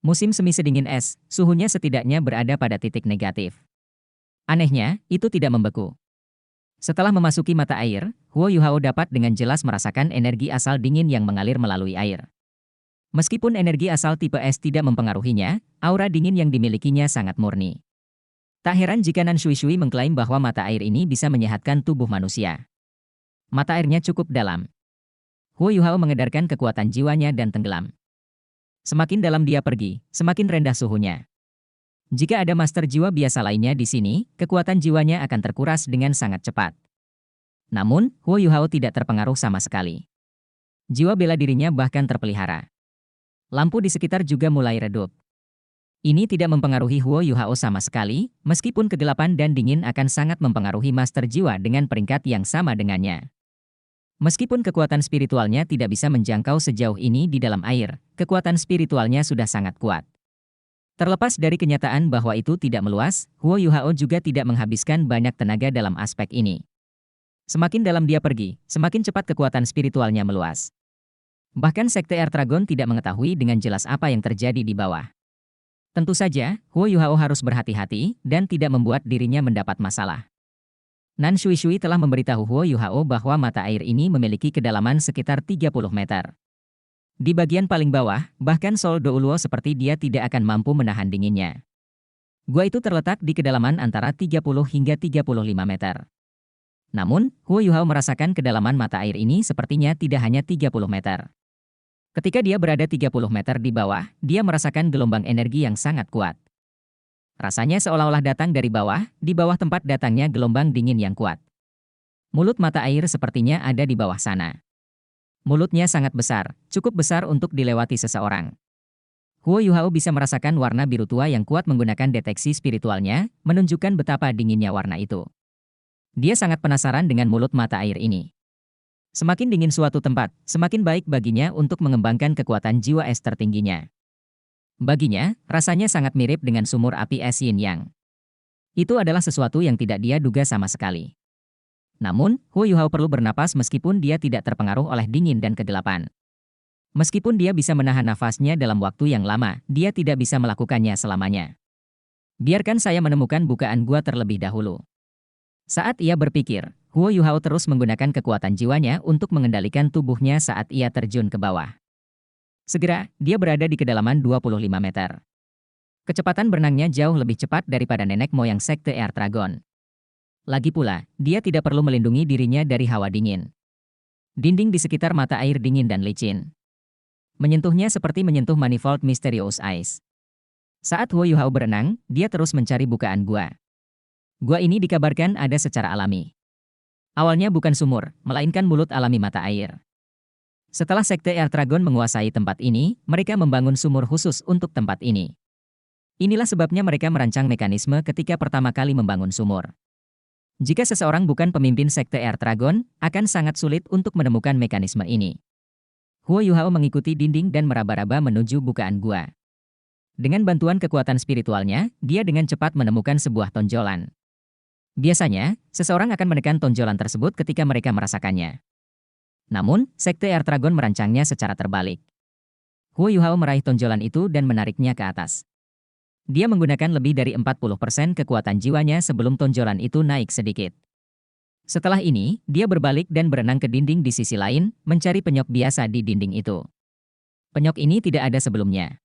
Musim semi sedingin es, suhunya setidaknya berada pada titik negatif. Anehnya, itu tidak membeku. Setelah memasuki mata air, Huo Yuhao dapat dengan jelas merasakan energi asal dingin yang mengalir melalui air. Meskipun energi asal tipe es tidak mempengaruhinya, aura dingin yang dimilikinya sangat murni. Tak heran jika Nan Shui mengklaim bahwa mata air ini bisa menyehatkan tubuh manusia. Mata airnya cukup dalam. Huo Yuhao mengedarkan kekuatan jiwanya dan tenggelam. Semakin dalam dia pergi, semakin rendah suhunya. Jika ada master jiwa biasa lainnya di sini, kekuatan jiwanya akan terkuras dengan sangat cepat. Namun, Huo Yuhao tidak terpengaruh sama sekali. Jiwa bela dirinya bahkan terpelihara. Lampu di sekitar juga mulai redup. Ini tidak mempengaruhi Huo Yuhao sama sekali, meskipun kegelapan dan dingin akan sangat mempengaruhi master jiwa dengan peringkat yang sama dengannya. Meskipun kekuatan spiritualnya tidak bisa menjangkau sejauh ini di dalam air, kekuatan spiritualnya sudah sangat kuat. Terlepas dari kenyataan bahwa itu tidak meluas, Huo Yuhao juga tidak menghabiskan banyak tenaga dalam aspek ini. Semakin dalam dia pergi, semakin cepat kekuatan spiritualnya meluas. Bahkan Sekte Air Dragon tidak mengetahui dengan jelas apa yang terjadi di bawah. Tentu saja, Huo Yuhao harus berhati-hati dan tidak membuat dirinya mendapat masalah. Nan Shui telah memberitahu Huo Yuhao bahwa mata air ini memiliki kedalaman sekitar 30 meter. Di bagian paling bawah, bahkan Sol Douluo seperti dia tidak akan mampu menahan dinginnya. Gua itu terletak di kedalaman antara 30 hingga 35 meter. Namun, Huo Yuhao merasakan kedalaman mata air ini sepertinya tidak hanya 30 meter. Ketika dia berada 30 meter di bawah, dia merasakan gelombang energi yang sangat kuat. Rasanya seolah-olah datang dari bawah, di bawah tempat datangnya gelombang dingin yang kuat. Mulut mata air sepertinya ada di bawah sana. Mulutnya sangat besar, cukup besar untuk dilewati seseorang. Huo Yuhao bisa merasakan warna biru tua yang kuat menggunakan deteksi spiritualnya, menunjukkan betapa dinginnya warna itu. Dia sangat penasaran dengan mulut mata air ini. Semakin dingin suatu tempat, semakin baik baginya untuk mengembangkan kekuatan jiwa es tertingginya. Baginya, rasanya sangat mirip dengan sumur api es Yin Yang. Itu adalah sesuatu yang tidak dia duga sama sekali. Namun, Huo Yuhao perlu bernapas meskipun dia tidak terpengaruh oleh dingin dan kegelapan. Meskipun dia bisa menahan nafasnya dalam waktu yang lama, dia tidak bisa melakukannya selamanya. Biarkan saya menemukan bukaan gua terlebih dahulu. Saat ia berpikir, Huo Yuhao terus menggunakan kekuatan jiwanya untuk mengendalikan tubuhnya saat ia terjun ke bawah. Segera, dia berada di kedalaman 25 meter. Kecepatan berenangnya jauh lebih cepat daripada nenek moyang Sekte Air Dragon. Lagi pula, dia tidak perlu melindungi dirinya dari hawa dingin. Dinding di sekitar mata air dingin dan licin. Menyentuhnya seperti menyentuh manifold Mysterious Ice. Saat Huo Yuhao berenang, dia terus mencari bukaan gua. Gua ini dikabarkan ada secara alami. Awalnya bukan sumur, melainkan mulut alami mata air. Setelah Sekte Air Dragon menguasai tempat ini, mereka membangun sumur khusus untuk tempat ini. Inilah sebabnya mereka merancang mekanisme ketika pertama kali membangun sumur. Jika seseorang bukan pemimpin Sekte Air Dragon, akan sangat sulit untuk menemukan mekanisme ini. Huo Yuhao mengikuti dinding dan meraba-raba menuju bukaan gua. Dengan bantuan kekuatan spiritualnya, dia dengan cepat menemukan sebuah tonjolan. Biasanya, seseorang akan menekan tonjolan tersebut ketika mereka merasakannya. Namun, Sekte Air Dragon merancangnya secara terbalik. Huo Yuhao meraih tonjolan itu dan menariknya ke atas. Dia menggunakan lebih dari 40% kekuatan jiwanya sebelum tonjolan itu naik sedikit. Setelah ini, dia berbalik dan berenang ke dinding di sisi lain, mencari penyok biasa di dinding itu. Penyok ini tidak ada sebelumnya.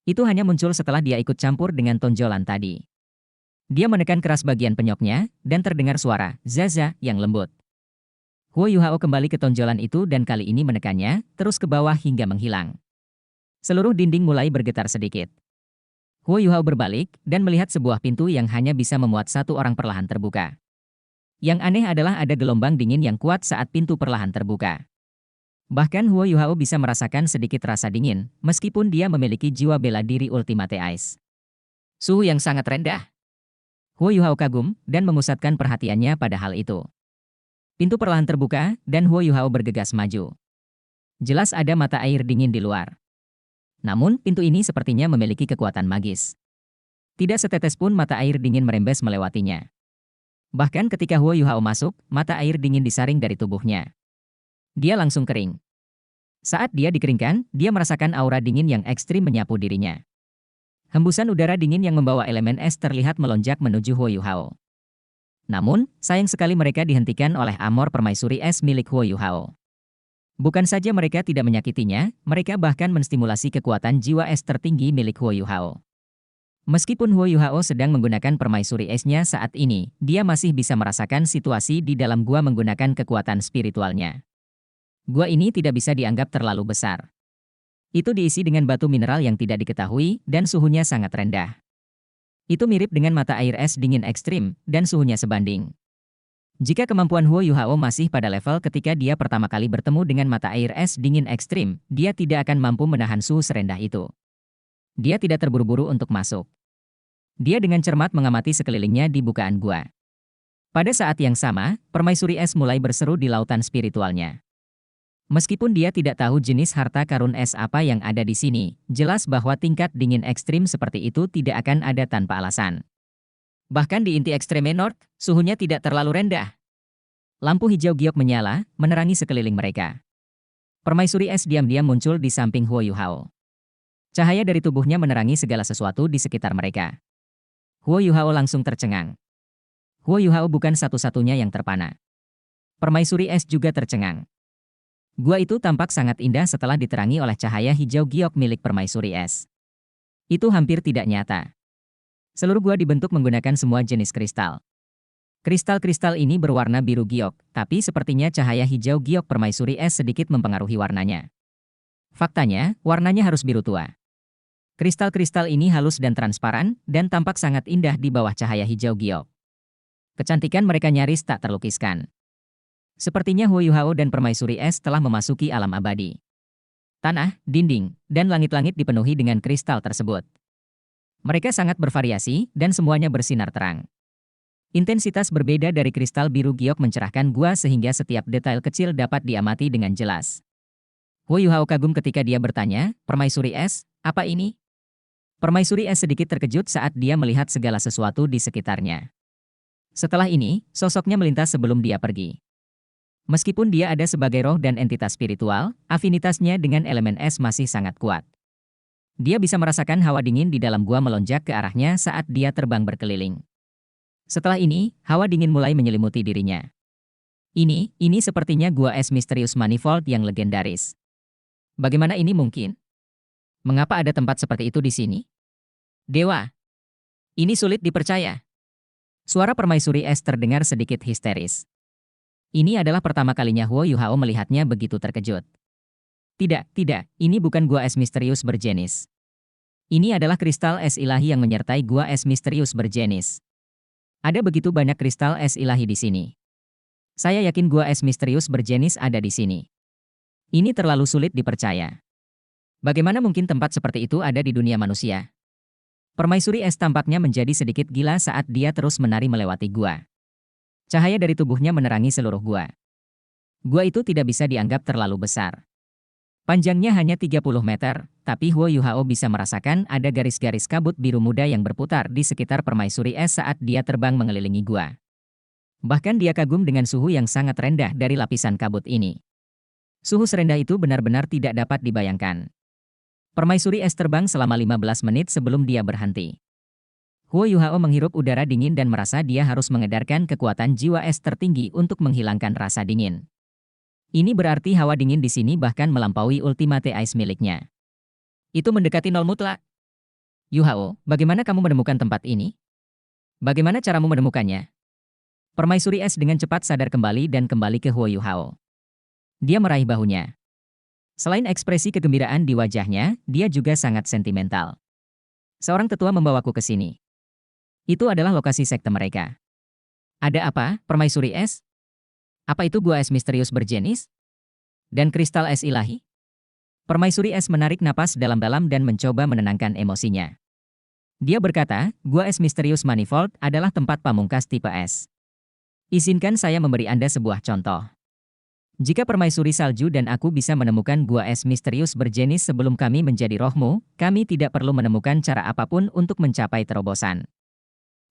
Itu hanya muncul setelah dia ikut campur dengan tonjolan tadi. Dia menekan keras bagian penyoknya, dan terdengar suara "zaza" yang lembut. Huo Yuhao kembali ke tonjolan itu dan kali ini menekannya, terus ke bawah hingga menghilang. Seluruh dinding mulai bergetar sedikit. Huo Yuhao berbalik dan melihat sebuah pintu yang hanya bisa memuat satu orang perlahan terbuka. Yang aneh adalah ada gelombang dingin yang kuat saat pintu perlahan terbuka. Bahkan Huo Yuhao bisa merasakan sedikit rasa dingin, meskipun dia memiliki jiwa bela diri Ultimate Ice. Suhu yang sangat rendah. Huo Yuhao kagum dan memusatkan perhatiannya pada hal itu. Pintu perlahan terbuka dan Huo Yuhao bergegas maju. Jelas ada mata air dingin di luar. Namun, pintu ini sepertinya memiliki kekuatan magis. Tidak setetes pun mata air dingin merembes melewatinya. Bahkan ketika Huo Yuhao masuk, mata air dingin disaring dari tubuhnya. Dia langsung kering. Saat dia dikeringkan, dia merasakan aura dingin yang ekstrim menyapu dirinya. Hembusan udara dingin yang membawa elemen es terlihat melonjak menuju Huo Yuhao. Namun, sayang sekali mereka dihentikan oleh amor permaisuri es milik Huo Yuhao. Bukan saja mereka tidak menyakitinya, mereka bahkan menstimulasi kekuatan jiwa es tertinggi milik Huo Yuhao. Meskipun Huo Yuhao sedang menggunakan permaisuri esnya saat ini, dia masih bisa merasakan situasi di dalam gua menggunakan kekuatan spiritualnya. Gua ini tidak bisa dianggap terlalu besar. Itu diisi dengan batu mineral yang tidak diketahui, dan suhunya sangat rendah. Itu mirip dengan mata air es dingin ekstrim, dan suhunya sebanding. Jika kemampuan Huo Yuhao masih pada level ketika dia pertama kali bertemu dengan mata air es dingin ekstrim, dia tidak akan mampu menahan suhu serendah itu. Dia tidak terburu-buru untuk masuk. Dia dengan cermat mengamati sekelilingnya di bukaan gua. Pada saat yang sama, permaisuri es mulai berseru di lautan spiritualnya. Meskipun dia tidak tahu jenis harta karun es apa yang ada di sini, jelas bahwa tingkat dingin ekstrim seperti itu tidak akan ada tanpa alasan. Bahkan di inti ekstreme North, suhunya tidak terlalu rendah. Lampu hijau giok menyala, menerangi sekeliling mereka. Permaisuri es diam-diam muncul di samping Huo Yuhao. Cahaya dari tubuhnya menerangi segala sesuatu di sekitar mereka. Huo Yuhao langsung tercengang. Huo Yuhao bukan satu-satunya yang terpana. Permaisuri es juga tercengang. Gua itu tampak sangat indah setelah diterangi oleh cahaya hijau giok milik permaisuri es. Itu hampir tidak nyata. Seluruh gua dibentuk menggunakan semua jenis kristal. Kristal-kristal ini berwarna biru giok, tapi sepertinya cahaya hijau giok permaisuri es sedikit mempengaruhi warnanya. Faktanya, warnanya harus biru tua. Kristal-kristal ini halus dan transparan, dan tampak sangat indah di bawah cahaya hijau giok. Kecantikan mereka nyaris tak terlukiskan. Sepertinya Huo Yuhao dan permaisuri es telah memasuki alam abadi. Tanah, dinding, dan langit-langit dipenuhi dengan kristal tersebut. Mereka sangat bervariasi, dan semuanya bersinar terang. Intensitas berbeda dari kristal biru giok mencerahkan gua sehingga setiap detail kecil dapat diamati dengan jelas. Huo Yuhao kagum ketika dia bertanya, "Permaisuri es, apa ini?" Permaisuri es sedikit terkejut saat dia melihat segala sesuatu di sekitarnya. Setelah ini, sosoknya melintas sebelum dia pergi. Meskipun dia ada sebagai roh dan entitas spiritual, afinitasnya dengan elemen es masih sangat kuat. Dia bisa merasakan hawa dingin di dalam gua melonjak ke arahnya saat dia terbang berkeliling. Setelah ini, hawa dingin mulai menyelimuti dirinya. Ini sepertinya gua es misterius manifold yang legendaris. Bagaimana ini mungkin? Mengapa ada tempat seperti itu di sini? Dewa, ini sulit dipercaya. Suara permaisuri es terdengar sedikit histeris. Ini adalah pertama kalinya Huo Yuhao melihatnya begitu terkejut. Tidak, ini bukan gua es misterius berjenis. Ini adalah kristal es ilahi yang menyertai gua es misterius berjenis. Ada begitu banyak kristal es ilahi di sini. Saya yakin gua es misterius berjenis ada di sini. Ini terlalu sulit dipercaya. Bagaimana mungkin tempat seperti itu ada di dunia manusia? Permaisuri es tampaknya menjadi sedikit gila saat dia terus menari melewati gua. Cahaya dari tubuhnya menerangi seluruh gua. Gua itu tidak bisa dianggap terlalu besar. Panjangnya hanya 30 meter, tapi Huo Yuhao bisa merasakan ada garis-garis kabut biru muda yang berputar di sekitar permaisuri es saat dia terbang mengelilingi gua. Bahkan dia kagum dengan suhu yang sangat rendah dari lapisan kabut ini. Suhu serendah itu benar-benar tidak dapat dibayangkan. Permaisuri es terbang selama 15 menit sebelum dia berhenti. Huo Yuhao menghirup udara dingin dan merasa dia harus mengedarkan kekuatan jiwa es tertinggi untuk menghilangkan rasa dingin. Ini berarti hawa dingin di sini bahkan melampaui ultimate ice miliknya. Itu mendekati nol mutlak. Yuhao, bagaimana kamu menemukan tempat ini? Bagaimana caramu menemukannya? Permaisuri es dengan cepat sadar kembali dan kembali ke Huo Yuhao. Dia meraih bahunya. Selain ekspresi kegembiraan di wajahnya, dia juga sangat sentimental. Seorang tetua membawaku ke sini. Itu adalah lokasi sekte mereka. Ada apa, permaisuri es? Apa itu gua es misterius berjenis? Dan kristal es ilahi? Permaisuri es menarik napas dalam-dalam dan mencoba menenangkan emosinya. Dia berkata, gua es misterius manifold adalah tempat pamungkas tipe es. Izinkan saya memberi Anda sebuah contoh. Jika permaisuri salju dan aku bisa menemukan gua es misterius berjenis sebelum kami menjadi rohmu, kami tidak perlu menemukan cara apapun untuk mencapai terobosan.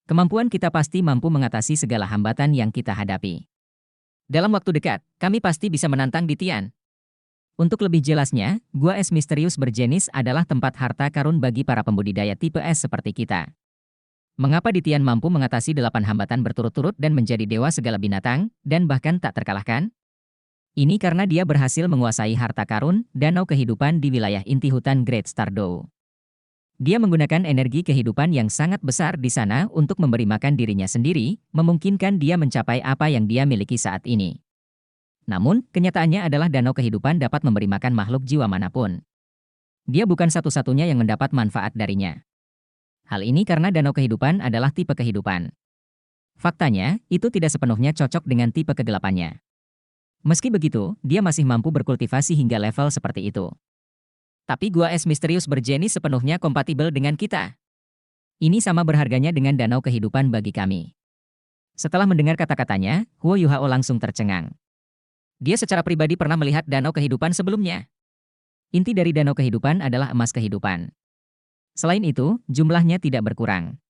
Kemampuan kita pasti mampu mengatasi segala hambatan yang kita hadapi. Dalam waktu dekat, kami pasti bisa menantang Di Tian. Untuk lebih jelasnya, gua es misterius berjenis adalah tempat harta karun bagi para pembudidaya tipe es seperti kita. Mengapa Ditian mampu mengatasi 8 hambatan berturut-turut dan menjadi dewa segala binatang, dan bahkan tak terkalahkan? Ini karena dia berhasil menguasai harta karun, danau kehidupan di wilayah inti hutan Great Stardew. Dia menggunakan energi kehidupan yang sangat besar di sana untuk memberi makan dirinya sendiri, memungkinkan dia mencapai apa yang dia miliki saat ini. Namun, kenyataannya adalah danau kehidupan dapat memberi makan makhluk jiwa manapun. Dia bukan satu-satunya yang mendapat manfaat darinya. Hal ini karena danau kehidupan adalah tipe kehidupan. Faktanya, itu tidak sepenuhnya cocok dengan tipe kegelapannya. Meski begitu, dia masih mampu berkultivasi hingga level seperti itu. Tapi gua es misterius berjenis sepenuhnya kompatibel dengan kita. Ini sama berharganya dengan danau kehidupan bagi kami. Setelah mendengar kata-katanya, Huo Yuhao langsung tercengang. Dia secara pribadi pernah melihat danau kehidupan sebelumnya. Inti dari danau kehidupan adalah emas kehidupan. Selain itu, jumlahnya tidak berkurang.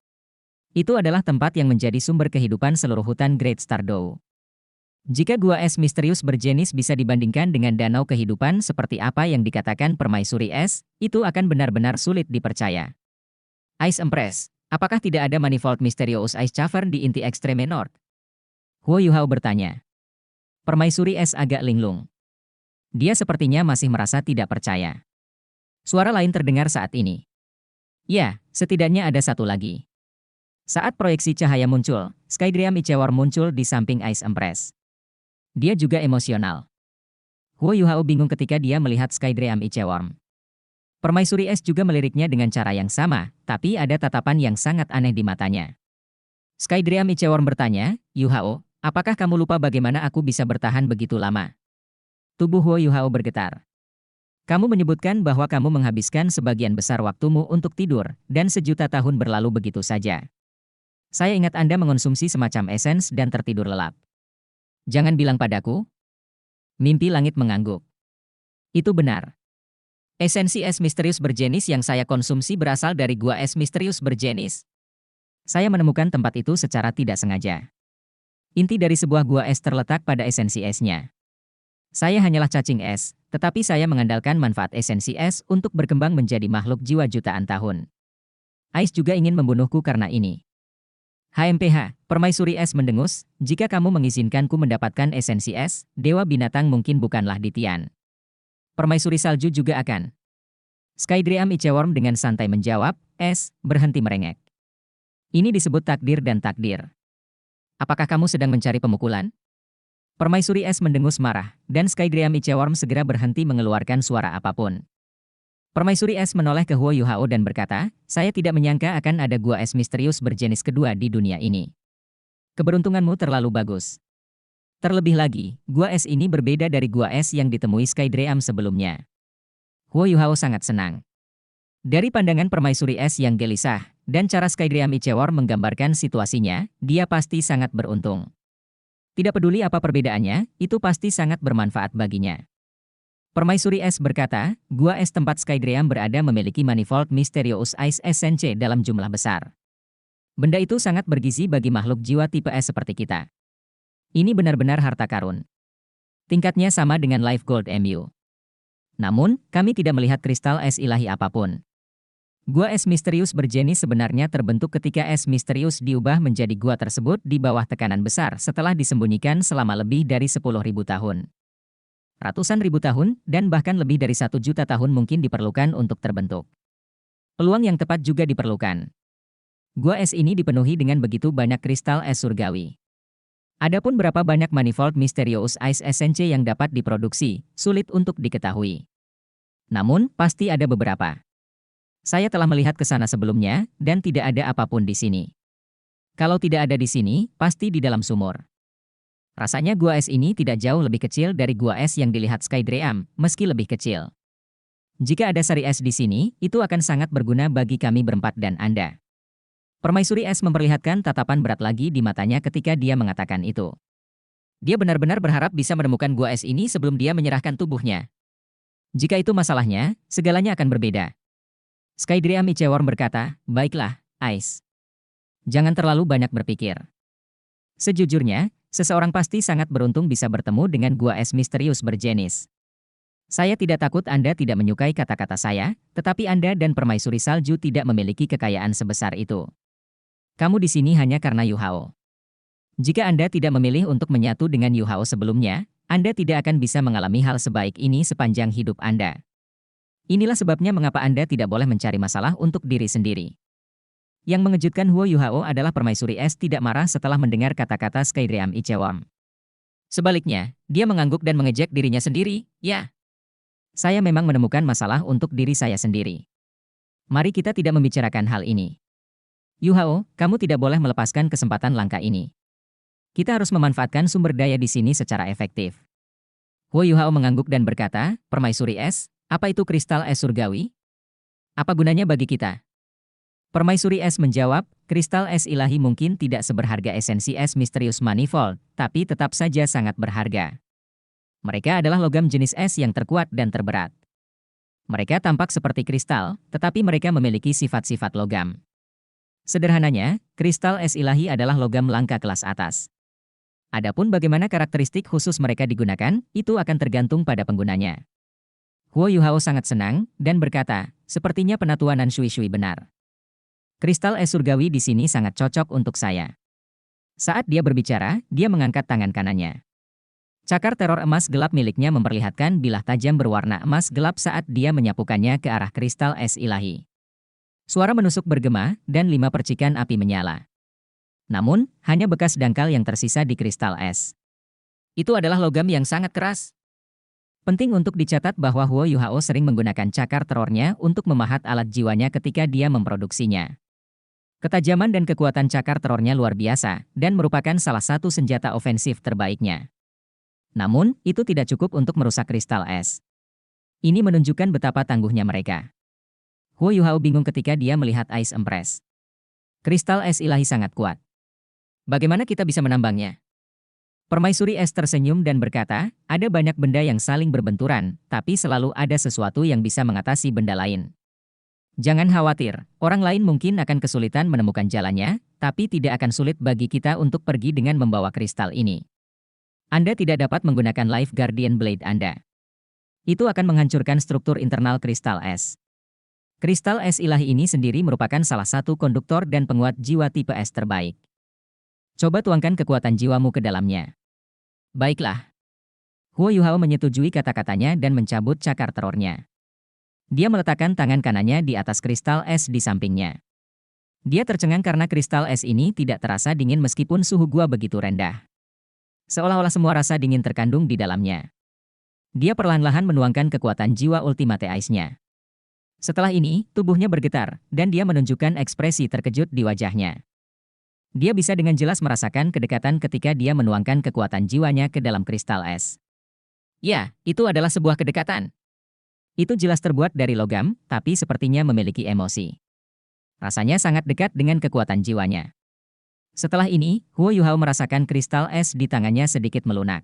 Itu adalah tempat yang menjadi sumber kehidupan seluruh hutan Great Stardew. Jika gua es misterius berjenis bisa dibandingkan dengan danau kehidupan seperti apa yang dikatakan permaisuri es, itu akan benar-benar sulit dipercaya. Ice Empress, apakah tidak ada manifold Mysterious Ice Cavern di inti Extreme North? Huo Yuhao bertanya. Permaisuri es agak linglung. Dia sepertinya masih merasa tidak percaya. Suara lain terdengar saat ini. Ya, setidaknya ada satu lagi. Saat proyeksi cahaya muncul, Skydream Ichewar muncul di samping Ice Empress. Dia juga emosional. Huo Yuhao bingung ketika dia melihat Skydream Ichewar. Permaisuri es juga meliriknya dengan cara yang sama, tapi ada tatapan yang sangat aneh di matanya. Skydream Ichewar bertanya, Yuhao, apakah kamu lupa bagaimana aku bisa bertahan begitu lama? Tubuh Huo Yuhao bergetar. Kamu menyebutkan bahwa kamu menghabiskan sebagian besar waktumu untuk tidur, dan sejuta tahun berlalu begitu saja. Saya ingat Anda mengonsumsi semacam esens dan tertidur lelap. Jangan bilang padaku. Mimpi langit mengangguk. Itu benar. Esensi es misterius berjenis yang saya konsumsi berasal dari gua es misterius berjenis. Saya menemukan tempat itu secara tidak sengaja. Inti dari sebuah gua es terletak pada esensi esnya. Saya hanyalah cacing es, tetapi saya mengandalkan manfaat esensi es untuk berkembang menjadi makhluk jiwa jutaan tahun. Ice juga ingin membunuhku karena ini. HMPH, Permaisuri Es mendengus, jika kamu mengizinkanku mendapatkan esensi es, dewa binatang mungkin bukanlah Ditian. Permaisuri Salju juga akan. Skydream Ichewar dengan santai menjawab, es, berhenti merengek. Ini disebut takdir dan takdir. Apakah kamu sedang mencari pemukulan? Permaisuri Es mendengus marah, dan Skydream Ichewar segera berhenti mengeluarkan suara apapun. Permaisuri Es menoleh ke Huo Yuhao dan berkata, saya tidak menyangka akan ada gua es misterius berjenis kedua di dunia ini. Keberuntunganmu terlalu bagus. Terlebih lagi, gua es ini berbeda dari gua es yang ditemui Skydream sebelumnya. Huo Yuhao sangat senang. Dari pandangan Permaisuri Es yang gelisah, dan cara Skydream Ichewar menggambarkan situasinya, dia pasti sangat beruntung. Tidak peduli apa perbedaannya, itu pasti sangat bermanfaat baginya. Permaisuri Es berkata, gua es tempat Skydream berada memiliki manifold Mysterious Ice Essence dalam jumlah besar. Benda itu sangat bergizi bagi makhluk jiwa tipe es seperti kita. Ini benar-benar harta karun. Tingkatnya sama dengan Life Gold MU. Namun, kami tidak melihat kristal es ilahi apapun. Gua es misterius berjenis sebenarnya terbentuk ketika es misterius diubah menjadi gua tersebut di bawah tekanan besar setelah disembunyikan selama lebih dari 10.000 tahun. Ratusan ribu tahun, dan bahkan lebih dari 1 juta tahun mungkin diperlukan untuk terbentuk. Peluang yang tepat juga diperlukan. Gua es ini dipenuhi dengan begitu banyak kristal es surgawi. Adapun berapa banyak manifold Mysterious Ice Essence yang dapat diproduksi, sulit untuk diketahui. Namun, pasti ada beberapa. Saya telah melihat ke sana sebelumnya, dan tidak ada apapun di sini. Kalau tidak ada di sini, pasti di dalam sumur. Rasanya gua es ini tidak jauh lebih kecil dari gua es yang dilihat Skydream, meski lebih kecil. Jika ada sari es di sini, itu akan sangat berguna bagi kami berempat dan Anda. Permaisuri Es memperlihatkan tatapan berat lagi di matanya ketika dia mengatakan itu. Dia benar-benar berharap bisa menemukan gua es ini sebelum dia menyerahkan tubuhnya. Jika itu masalahnya, segalanya akan berbeda. Skydream Ichewar berkata, baiklah, Ice. Jangan terlalu banyak berpikir. Sejujurnya, seseorang pasti sangat beruntung bisa bertemu dengan gua es misterius berjenis. Saya tidak takut Anda tidak menyukai kata-kata saya, tetapi Anda dan permaisuri salju tidak memiliki kekayaan sebesar itu. Kamu di sini hanya karena Yu Hao. Jika Anda tidak memilih untuk menyatu dengan Yu Hao sebelumnya, Anda tidak akan bisa mengalami hal sebaik ini sepanjang hidup Anda. Inilah sebabnya mengapa Anda tidak boleh mencari masalah untuk diri sendiri. Yang mengejutkan Huo Yu Hao adalah permaisuri es tidak marah setelah mendengar kata-kata Skyriam Ichewon. Sebaliknya, dia mengangguk dan mengejek dirinya sendiri, ya. Saya memang menemukan masalah untuk diri saya sendiri. Mari kita tidak membicarakan hal ini. Yu Hao, kamu tidak boleh melepaskan kesempatan langka ini. Kita harus memanfaatkan sumber daya di sini secara efektif. Huo Yu Hao mengangguk dan berkata, permaisuri es, apa itu kristal es surgawi? Apa gunanya bagi kita? Permaisuri es menjawab, kristal es ilahi mungkin tidak seberharga esensi es misterius manifold, tapi tetap saja sangat berharga. Mereka adalah logam jenis es yang terkuat dan terberat. Mereka tampak seperti kristal, tetapi mereka memiliki sifat-sifat logam. Sederhananya, kristal es ilahi adalah logam langka kelas atas. Adapun bagaimana karakteristik khusus mereka digunakan, itu akan tergantung pada penggunanya. Huo Yu Hao sangat senang, dan berkata, sepertinya penatuanan Shui Shui benar. Kristal es surgawi di sini sangat cocok untuk saya. Saat dia berbicara, dia mengangkat tangan kanannya. Cakar teror emas gelap miliknya memperlihatkan bilah tajam berwarna emas gelap saat dia menyapukannya ke arah kristal es ilahi. Suara menusuk bergema, dan 5 percikan api menyala. Namun, hanya bekas dangkal yang tersisa di kristal es. Itu adalah logam yang sangat keras. Penting untuk dicatat bahwa Huo Yu Hao sering menggunakan cakar terornya untuk memahat alat jiwanya ketika dia memproduksinya. Ketajaman dan kekuatan cakar terornya luar biasa, dan merupakan salah satu senjata ofensif terbaiknya. Namun, itu tidak cukup untuk merusak kristal es. Ini menunjukkan betapa tangguhnya mereka. Huo Yu Hao bingung ketika dia melihat Ice Empress. Kristal es ilahi sangat kuat. Bagaimana kita bisa menambangnya? Permaisuri es tersenyum dan berkata, ada banyak benda yang saling berbenturan, tapi selalu ada sesuatu yang bisa mengatasi benda lain. Jangan khawatir, orang lain mungkin akan kesulitan menemukan jalannya, tapi tidak akan sulit bagi kita untuk pergi dengan membawa kristal ini. Anda tidak dapat menggunakan Life Guardian Blade Anda. Itu akan menghancurkan struktur internal kristal es. Kristal es ilahi ini sendiri merupakan salah satu konduktor dan penguat jiwa tipe es terbaik. Coba tuangkan kekuatan jiwamu ke dalamnya. Baiklah. Huo Yu Hao menyetujui kata-katanya dan mencabut cakar terornya. Dia meletakkan tangan kanannya di atas kristal es di sampingnya. Dia tercengang karena kristal es ini tidak terasa dingin meskipun suhu gua begitu rendah. Seolah-olah semua rasa dingin terkandung di dalamnya. Dia perlahan-lahan menuangkan kekuatan jiwa Ultimate Ice-nya. Setelah ini, tubuhnya bergetar, dan dia menunjukkan ekspresi terkejut di wajahnya. Dia bisa dengan jelas merasakan kedekatan ketika dia menuangkan kekuatan jiwanya ke dalam kristal es. Ya, itu adalah sebuah kedekatan. Itu jelas terbuat dari logam, tapi sepertinya memiliki emosi. Rasanya sangat dekat dengan kekuatan jiwanya. Setelah ini, Huo Yu Hao merasakan kristal es di tangannya sedikit melunak.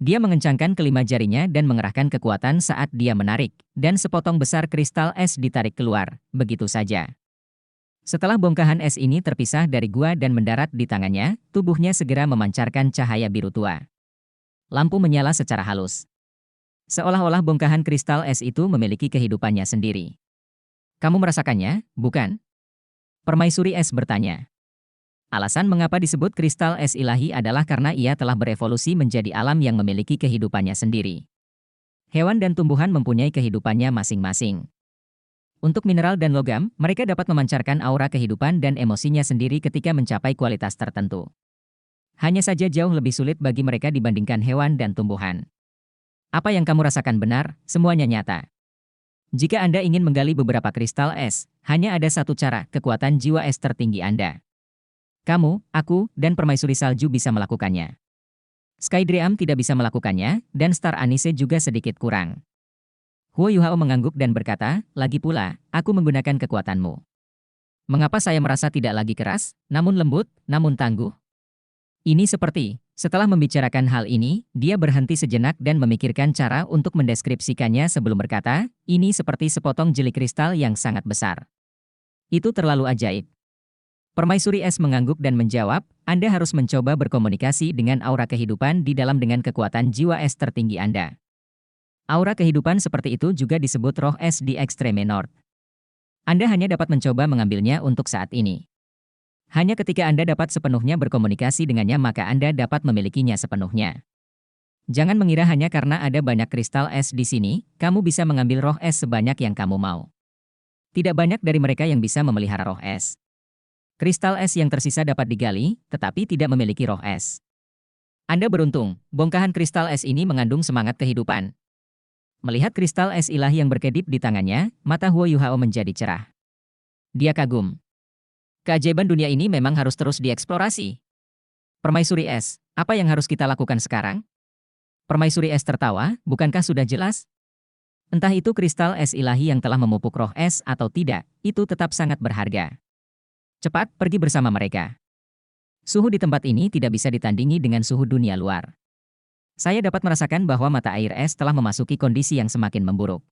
Dia mengencangkan kelima jarinya dan mengerahkan kekuatan saat dia menarik, dan sepotong besar kristal es ditarik keluar, begitu saja. Setelah bongkahan es ini terpisah dari gua dan mendarat di tangannya, tubuhnya segera memancarkan cahaya biru tua. Lampu menyala secara halus. Seolah-olah bongkahan kristal es itu memiliki kehidupannya sendiri. Kamu merasakannya, bukan? Permaisuri es bertanya. Alasan mengapa disebut kristal es ilahi adalah karena ia telah berevolusi menjadi alam yang memiliki kehidupannya sendiri. Hewan dan tumbuhan mempunyai kehidupannya masing-masing. Untuk mineral dan logam, mereka dapat memancarkan aura kehidupan dan emosinya sendiri ketika mencapai kualitas tertentu. Hanya saja jauh lebih sulit bagi mereka dibandingkan hewan dan tumbuhan. Apa yang kamu rasakan benar, semuanya nyata. Jika Anda ingin menggali beberapa kristal es, hanya ada satu cara, kekuatan jiwa es tertinggi Anda. Kamu, aku, dan permaisuri salju bisa melakukannya. Skydream tidak bisa melakukannya, dan Star Anise juga sedikit kurang. Huo Yu Hao mengangguk dan berkata, lagi pula, aku menggunakan kekuatanmu. Mengapa saya merasa tidak lagi keras, namun lembut, namun tangguh? Ini seperti, setelah membicarakan hal ini, dia berhenti sejenak dan memikirkan cara untuk mendeskripsikannya sebelum berkata, ini seperti sepotong jeli kristal yang sangat besar. Itu terlalu ajaib. Permaisuri es mengangguk dan menjawab, Anda harus mencoba berkomunikasi dengan aura kehidupan di dalam dengan kekuatan jiwa es tertinggi Anda. Aura kehidupan seperti itu juga disebut roh es di Extreme North. Anda hanya dapat mencoba mengambilnya untuk saat ini. Hanya ketika Anda dapat sepenuhnya berkomunikasi dengannya maka Anda dapat memilikinya sepenuhnya. Jangan mengira hanya karena ada banyak kristal es di sini, kamu bisa mengambil roh es sebanyak yang kamu mau. Tidak banyak dari mereka yang bisa memelihara roh es. Kristal es yang tersisa dapat digali, tetapi tidak memiliki roh es. Anda beruntung, bongkahan kristal es ini mengandung semangat kehidupan. Melihat kristal es ilahi yang berkedip di tangannya, mata Huo Yuhao menjadi cerah. Dia kagum. Keajaiban dunia ini memang harus terus dieksplorasi. Permaisuri es, apa yang harus kita lakukan sekarang? Permaisuri es tertawa, bukankah sudah jelas? Entah itu kristal es ilahi yang telah memupuk roh es atau tidak, itu tetap sangat berharga. Cepat, pergi bersama mereka. Suhu di tempat ini tidak bisa ditandingi dengan suhu dunia luar. Saya dapat merasakan bahwa mata air es telah memasuki kondisi yang semakin memburuk.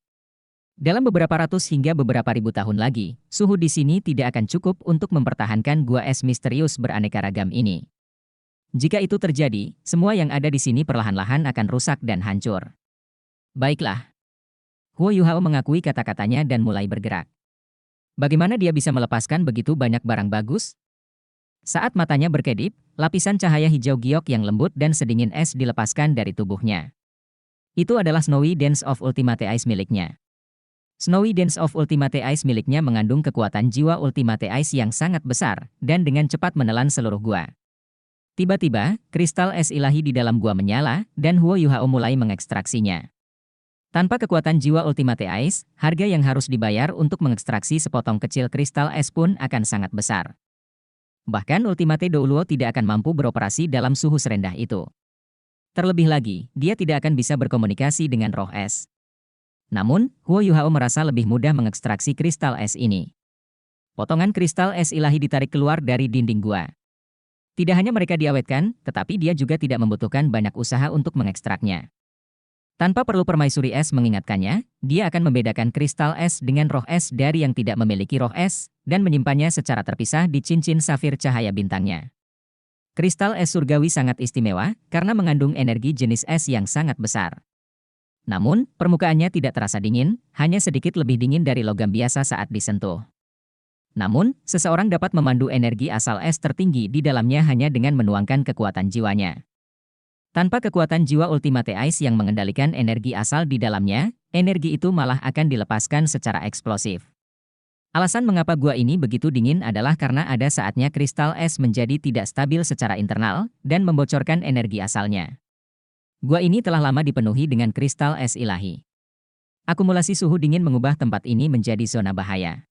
Dalam beberapa ratus hingga beberapa ribu tahun lagi, suhu di sini tidak akan cukup untuk mempertahankan gua es misterius beraneka ragam ini. Jika itu terjadi, semua yang ada di sini perlahan-lahan akan rusak dan hancur. Baiklah. Huo Yuhao mengakui kata-katanya dan mulai bergerak. Bagaimana dia bisa melepaskan begitu banyak barang bagus? Saat matanya berkedip, lapisan cahaya hijau giok yang lembut dan sedingin es dilepaskan dari tubuhnya. Itu adalah Snowy Dance of Ultimate Ice miliknya. Snowy Dance of Ultimate Ice miliknya mengandung kekuatan jiwa Ultimate Ice yang sangat besar, dan dengan cepat menelan seluruh gua. Tiba-tiba, kristal es ilahi di dalam gua menyala, dan Huo Yuhao mulai mengekstraksinya. Tanpa kekuatan jiwa Ultimate Ice, harga yang harus dibayar untuk mengekstraksi sepotong kecil kristal es pun akan sangat besar. Bahkan Ultimate Douluo tidak akan mampu beroperasi dalam suhu serendah itu. Terlebih lagi, dia tidak akan bisa berkomunikasi dengan roh es. Namun, Huo Yuhao merasa lebih mudah mengekstraksi kristal es ini. Potongan kristal es ilahi ditarik keluar dari dinding gua. Tidak hanya mereka diawetkan, tetapi dia juga tidak membutuhkan banyak usaha untuk mengekstraknya. Tanpa perlu permaisuri es mengingatkannya, dia akan membedakan kristal es dengan roh es dari yang tidak memiliki roh es, dan menyimpannya secara terpisah di cincin safir cahaya bintangnya. Kristal es surgawi sangat istimewa, karena mengandung energi jenis es yang sangat besar. Namun, permukaannya tidak terasa dingin, hanya sedikit lebih dingin dari logam biasa saat disentuh. Namun, seseorang dapat memandu energi asal es tertinggi di dalamnya hanya dengan menuangkan kekuatan jiwanya. Tanpa kekuatan jiwa Ultimate Ice yang mengendalikan energi asal di dalamnya, energi itu malah akan dilepaskan secara eksplosif. Alasan mengapa gua ini begitu dingin adalah karena ada saatnya kristal es menjadi tidak stabil secara internal, dan membocorkan energi asalnya. Gua ini telah lama dipenuhi dengan kristal es ilahi. Akumulasi suhu dingin mengubah tempat ini menjadi zona bahaya.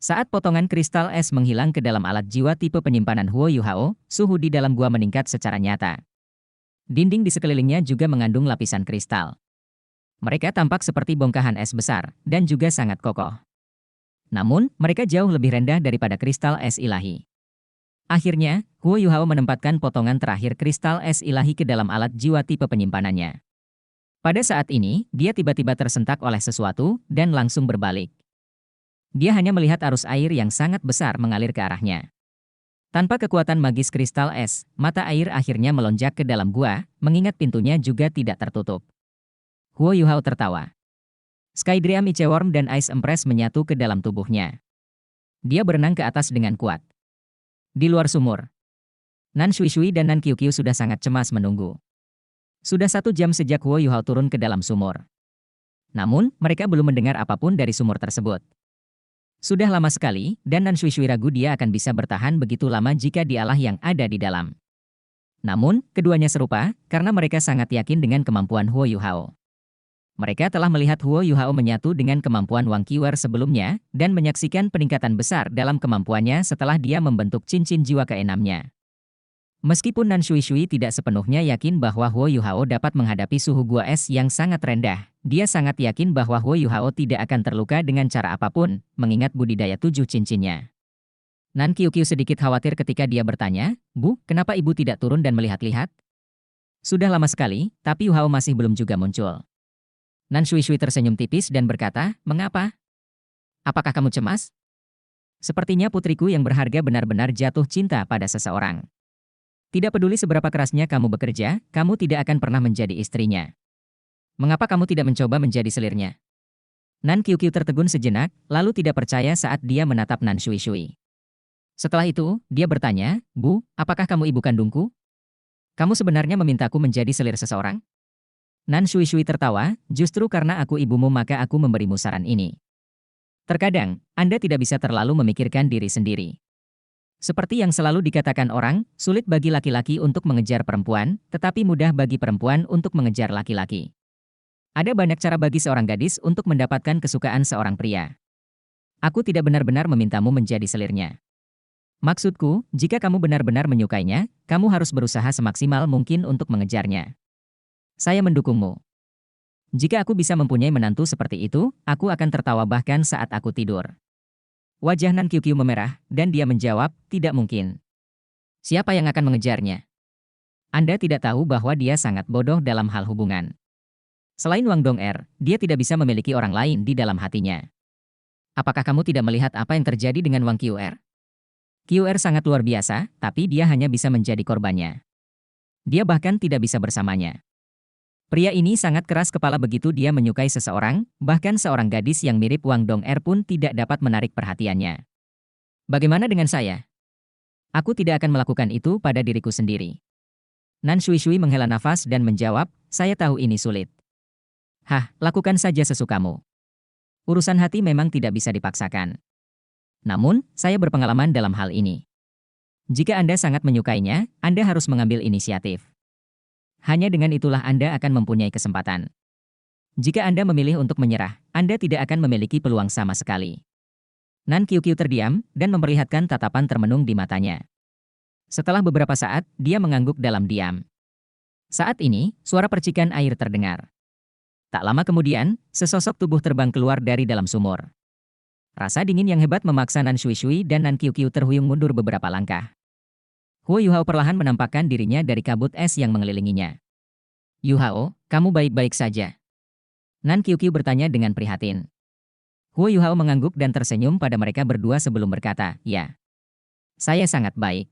Saat potongan kristal es menghilang ke dalam alat jiwa tipe penyimpanan Huo Yuhao, suhu di dalam gua meningkat secara nyata. Dinding di sekelilingnya juga mengandung lapisan kristal. Mereka tampak seperti bongkahan es besar, dan juga sangat kokoh. Namun, mereka jauh lebih rendah daripada kristal es ilahi. Akhirnya, Huo Yuhao menempatkan potongan terakhir kristal es ilahi ke dalam alat jiwa tipe penyimpanannya. Pada saat ini, dia tiba-tiba tersentak oleh sesuatu, dan langsung berbalik. Dia hanya melihat arus air yang sangat besar mengalir ke arahnya. Tanpa kekuatan magis kristal es, mata air akhirnya melonjak ke dalam gua, mengingat pintunya juga tidak tertutup. Huo Yuhao tertawa. Skydream Iceworm dan Ice Empress menyatu ke dalam tubuhnya. Dia berenang ke atas dengan kuat. Di luar sumur, Nan Shui dan Nan Qiu sudah sangat cemas menunggu. Sudah 1 jam sejak Huo Yuhao turun ke dalam sumur. Namun, mereka belum mendengar apapun dari sumur tersebut. Sudah lama sekali, dan Nan Shui ragu dia akan bisa bertahan begitu lama jika dialah yang ada di dalam. Namun, keduanya serupa, karena mereka sangat yakin dengan kemampuan Huo Yuhao. Mereka telah melihat Huo Yuhao menyatu dengan kemampuan Wang Qiwer sebelumnya, dan menyaksikan peningkatan besar dalam kemampuannya setelah dia membentuk cincin jiwa ke-6-nya. Meskipun Nan Shui tidak sepenuhnya yakin bahwa Huo Yuhao dapat menghadapi suhu gua es yang sangat rendah, dia sangat yakin bahwa Huo Yuhao tidak akan terluka dengan cara apapun, mengingat budidaya 7 cincinnya. Nan Qiu sedikit khawatir ketika dia bertanya, "Bu, kenapa ibu tidak turun dan melihat-lihat?" Sudah lama sekali, tapi Yuhao masih belum juga muncul. Nan Shui tersenyum tipis dan berkata, "Mengapa? Apakah kamu cemas? Sepertinya putriku yang berharga benar-benar jatuh cinta pada seseorang. Tidak peduli seberapa kerasnya kamu bekerja, kamu tidak akan pernah menjadi istrinya." Mengapa kamu tidak mencoba menjadi selirnya? Nan Qiuqiu tertegun sejenak, lalu tidak percaya saat dia menatap Nan Shui Shui. Setelah itu, dia bertanya, Bu, apakah kamu ibu kandungku? Kamu sebenarnya memintaku menjadi selir seseorang? Nan Shui Shui tertawa, justru karena aku ibumu maka aku memberimu saran ini. Terkadang, Anda tidak bisa terlalu memikirkan diri sendiri. Seperti yang selalu dikatakan orang, sulit bagi laki-laki untuk mengejar perempuan, tetapi mudah bagi perempuan untuk mengejar laki-laki. Ada banyak cara bagi seorang gadis untuk mendapatkan kesukaan seorang pria. Aku tidak benar-benar memintamu menjadi selirnya. Maksudku, jika kamu benar-benar menyukainya, kamu harus berusaha semaksimal mungkin untuk mengejarnya. Saya mendukungmu. Jika aku bisa mempunyai menantu seperti itu, aku akan tertawa bahkan saat aku tidur. Wajah Nan Qiuqiu memerah, dan dia menjawab, tidak mungkin. Siapa yang akan mengejarnya? Anda tidak tahu bahwa dia sangat bodoh dalam hal hubungan. Selain Wang Dong'er, dia tidak bisa memiliki orang lain di dalam hatinya. Apakah kamu tidak melihat apa yang terjadi dengan Wang Qr? Qr sangat luar biasa, tapi dia hanya bisa menjadi korbannya. Dia bahkan tidak bisa bersamanya. Pria ini sangat keras kepala begitu dia menyukai seseorang, bahkan seorang gadis yang mirip Wang Dong'er pun tidak dapat menarik perhatiannya. Bagaimana dengan saya? Aku tidak akan melakukan itu pada diriku sendiri. Nan Shui Shui menghela nafas dan menjawab, saya tahu ini sulit. Hah, lakukan saja sesukamu. Urusan hati memang tidak bisa dipaksakan. Namun, saya berpengalaman dalam hal ini. Jika Anda sangat menyukainya, Anda harus mengambil inisiatif. Hanya dengan itulah Anda akan mempunyai kesempatan. Jika Anda memilih untuk menyerah, Anda tidak akan memiliki peluang sama sekali. Nan Qiuqiu terdiam, dan memperlihatkan tatapan termenung di matanya. Setelah beberapa saat, dia mengangguk dalam diam. Saat ini, suara percikan air terdengar. Tak lama kemudian, sesosok tubuh terbang keluar dari dalam sumur. Rasa dingin yang hebat memaksa Nan Shui Shui dan Nan Qiuqiu terhuyung mundur beberapa langkah. Huo Yuhao perlahan menampakkan dirinya dari kabut es yang mengelilinginya. Yuhao, kamu baik-baik saja? Nan Qiuqiu bertanya dengan prihatin. Huo Yuhao mengangguk dan tersenyum pada mereka berdua sebelum berkata, ya. Saya sangat baik.